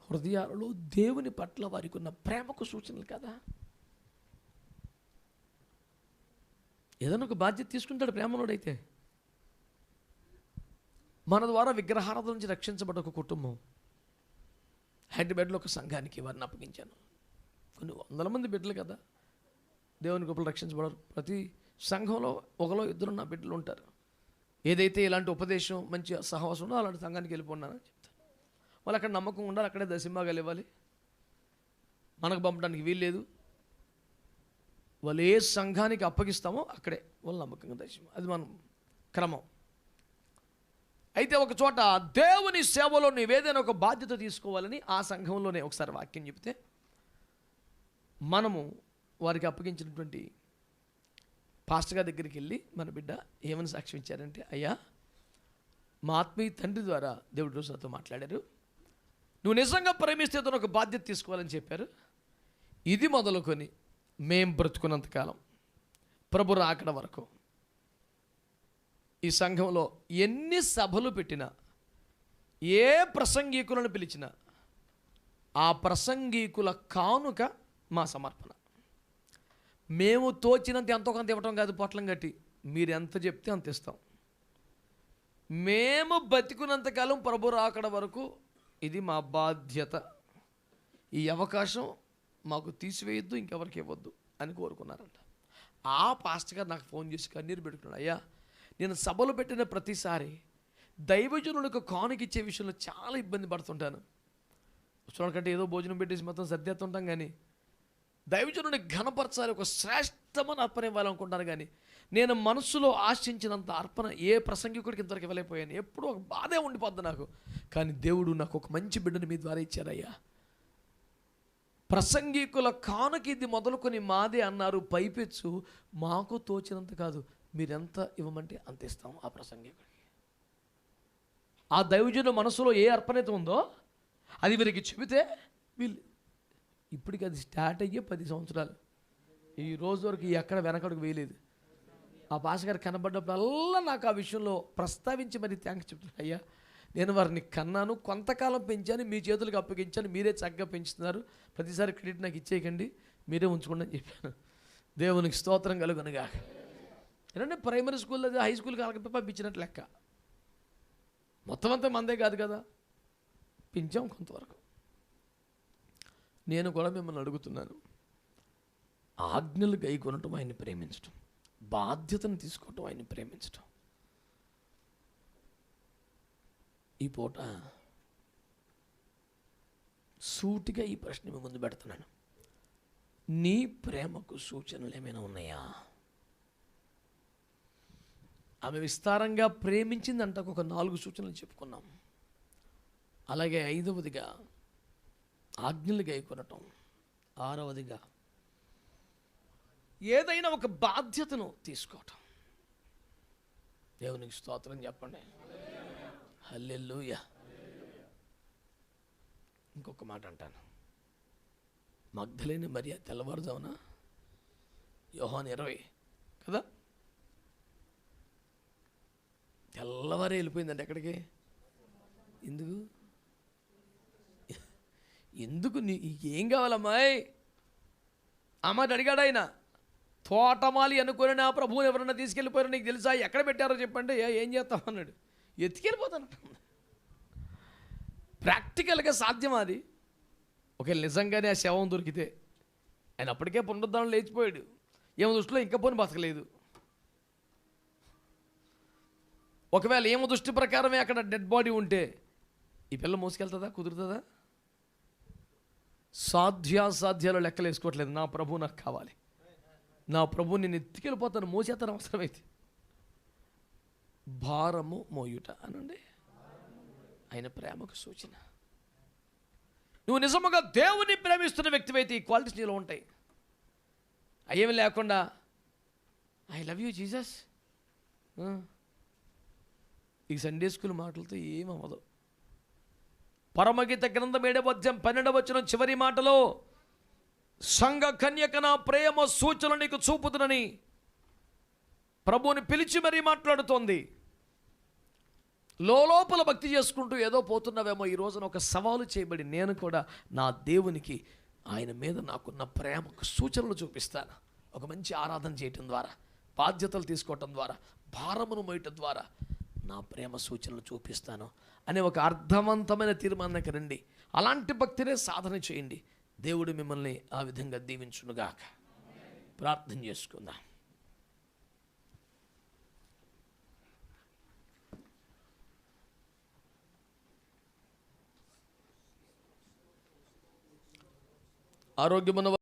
హృదయాలలో దేవుని పట్ల వారికి ఉన్న ప్రేమకు సూచనలు కదా. ఏదైనా ఒక బాధ్యత తీసుకుంటాడు ప్రేమలోడైతే. మన ద్వారా విగ్రహారాధన నుంచి రక్షించబడ్డ ఒక కుటుంబం హైదరాబాద్లో ఒక సంఘానికి వారిని అప్పగించాను. కొన్ని 100 మంది బిడ్డలు కదా దేవుని గొప్పలు రక్షించబడారు. ప్రతి సంఘంలో 1-2 నా బిడ్డలు ఉంటారు. ఏదైతే ఇలాంటి ఉపదేశం, మంచి సహవాసం ఉందో అలాంటి సంఘానికి వెళ్ళిపోన్నానని చెప్తాను. వాళ్ళు అక్కడ నమ్మకం ఉండాలి, అక్కడే దశంభాగాలు ఇవ్వాలి. మనకు పంపడానికి వీల్లేదు. వాళ్ళు ఏ సంఘానికి అప్పగిస్తామో అక్కడే వాళ్ళు నమ్మకంగా దశమ, అది మనం క్రమం. అయితే ఒక చోట దేవుని సేవలో నీవేదైనా ఒక బాధ్యత తీసుకోవాలని ఆ సంఘంలోనే ఒకసారి వాక్యం చెప్తే, మనము వారికి అప్పగించినటువంటి పాస్టర్ గారి దగ్గరికి వెళ్ళి మన బిడ్డ ఏమని సాక్ష్యం ఇచ్చారంటే, అయ్యా మా ఆత్మీయ తండ్రి ద్వారా దేవుడు రోజు నాతో మాట్లాడారు, నువ్వు నిజంగా ప్రేమిస్తే తను ఒక బాధ్యత తీసుకోవాలని చెప్పారు. ఇది మొదలుకొని మేం బ్రతుకున్నంతకాలం ప్రభు రాకడ వరకు ఈ సంఘంలో ఎన్ని సభలు పెట్టినా, ఏ ప్రసంగికులను పిలిచినా ఆ ప్రసంగికుల కానుక మా సమర్పణ. మేము తోచినంత ఎంతో కొంత ఇవ్వటం కాదు, పొట్లం కట్టి మీరు ఎంత చెప్తే అంత ఇస్తాం. మేము బతికున్నంతకాలం ప్రభు రాకడ వరకు ఇది మా బాధ్యత. ఈ అవకాశం మాకు తీసివేయొద్దు, ఇంకెవరికి ఇవ్వద్దు అని కోరుకున్నారంట. ఆ పాస్టర్ గారు నాకు ఫోన్ చేసి కన్నీరు పెట్టుకున్నాడు, అయ్యా నేను సభలు పెట్టిన ప్రతిసారి దైవజనులకు కానుకిచ్చే విషయంలో చాలా ఇబ్బంది పడుతుంటాను. చూడకంటే ఏదో భోజనం పెట్టేసి మొత్తం సర్దేస్తుంటాం, కానీ దైవజనుడిని ఘనపరచాలి, ఒక శ్రేష్టమైన అర్పణ ఇవ్వాలనుకుంటాను, కానీ నేను మనసులో ఆశించినంత అర్పణ ఏ ప్రసంగికుడికి ఇంతవరకు ఇవ్వలేకపోయాను. ఎప్పుడూ ఒక బాధే ఉండిపోద్ది నాకు. కానీ దేవుడు నాకు ఒక మంచి బిడ్డను మీ ద్వారా ఇచ్చారయ్యా. ప్రసంగికుల కానుక ఇది మొదలుకొని మాదే అన్నారు, పైపెచ్చు మాకు తోచినంత కాదు, మీరెంత ఇవ్వమంటే అంత ఇస్తాం ఆ ప్రసంగికుడికి. ఆ దైవజనుడు మనసులో ఏ అర్పణత ఉందో అది వీరికి చెబితే వీళ్ళు ఇప్పటికి అది స్టార్ట్ అయ్యే 10 సంవత్సరాలు, ఈ రోజు వరకు ఎక్కడ వెనకడుగు వేయలేదు. ఆ భాషగారు కనబడ్డప్పుడల్లా నాకు ఆ విషయంలో ప్రస్తావించి మరి థ్యాంక్స్ చెప్తున్నాను, అయ్యా నేను వారిని కన్నాను, కొంతకాలం పెంచాను, మీ చేతులకు అప్పగించాను, మీరే చక్కగా పెంచుతున్నారు, ప్రతిసారి క్రెడిట్ నాకు ఇచ్చేయకండి, మీరే ఉంచుకోండి అని చెప్పాను. దేవునికి స్తోత్రం కలుగునుగా. ఏంటంటే ప్రైమరీ స్కూల్లో హై స్కూల్కి అలాగే పంపించినట్టు లెక్క. మొత్తం అంతా మందే కాదు కదా, పెంచాం కొంతవరకు. నేను కూడా మిమ్మల్ని అడుగుతున్నాను, ఆజ్ఞలు గైకొనటం ఆయన్ని ప్రేమించటం, బాధ్యతను తీసుకోవటం ఆయన్ని ప్రేమించటం. ఈ పూట సూటిగా ఈ ప్రశ్న మీ ముందు పెడుతున్నాను, నీ ప్రేమకు సూచనలు ఏమైనా ఉన్నాయా? ఆమె విస్తారంగా ప్రేమించిందంట, ఒక 4 సూచనలు చెప్పుకున్నాం. అలాగే 5వదిగా ఆజ్ఞలు గైకొనటం, 6వదిగా ఏదైనా ఒక బాధ్యతను తీసుకోవటం. దేవునికి స్తోత్రం చెప్పండి. హల్లెలూయా. ఇంకొక మాట అంటాను, మగ్దలేని మరియ తెల్లవారుజామున యోహాను 20 కదా, తెల్లవారే వెళ్ళిపోయిందండి. ఎక్కడికి? ఎందుకు ఏం కావాలమ్మాయి అమ్మాట అడిగాడు ఆయన. తోటమాలి అనుకుని నా ప్రభువుని ఎవరన్నా తీసుకెళ్ళిపోయారో నీకు తెలుసా, ఎక్కడ పెట్టారో చెప్పండి, ఏం చేస్తామన్నాడు. ఎత్తుకెళ్ళిపోతాను. ప్రాక్టికల్గా సాధ్యమా అది? ఒకవేళ నిజంగానే ఆ శవం దొరికితే, ఆయన అప్పటికే పునరుద్ధరణ లేచిపోయాడు, ఏమో దృష్టిలో ఇంకా పోని బతకలేదు. ఒకవేళ ఏమో దృష్టి ప్రకారమే అక్కడ డెడ్ బాడీ ఉంటే ఈ పిల్ల మోసుకెళ్తుందా? కుదురుతుందా? సాధ్యాసాధ్యాలు లెక్కలు వేసుకోవట్లేదు. నా ప్రభు నాకు కావాలి, నా ప్రభు నేను ఎత్తుకెళ్ళిపోతాను, మోసేస్తాను అవసరమైతే. భారము మోయుట అనండి ఆయన ప్రేమకు సూచన. నువ్వు నిజముగా దేవుని ప్రేమిస్తున్న వ్యక్తివైతే ఈ క్వాలిటీస్ నీలో ఉంటాయి. అయ్యేమి లేకుండా ఐ లవ్ యూ జీసస్, ఈ సండే స్కూల్ మాటలతో ఏమవ్వదు. పరమగీత గ్రంథం 7వ అధ్యాయం 12వ వచనం చివరి మాటలో, సంఘ కన్యక నా ప్రేమ సూచనలు నీకు చూపుతునని ప్రభువుని పిలిచి మరీ మాట్లాడుతోంది. లోపల భక్తి చేసుకుంటూ ఏదో పోతున్నావేమో, ఈ రోజున ఒక సవాలు చేయబడి నేను కూడా నా దేవునికి ఆయన మీద నాకున్న ప్రేమకు సూచనలు చూపిస్తాను. ఒక మంచి ఆరాధన చేయటం ద్వారా, బాధ్యతలు తీసుకోవటం ద్వారా, భారమును మోయటం ద్వారా నా ప్రేమ సూచనలు చూపిస్తాను అనే ఒక అర్థవంతమైన తీర్మానానికి రండి. అలాంటి భక్తినే సాధన చేయండి. దేవుడు మిమ్మల్ని ఆ విధంగా దీవించునుగాక. ప్రార్థన చేసుకుందాం. ఆరోగ్యమున్న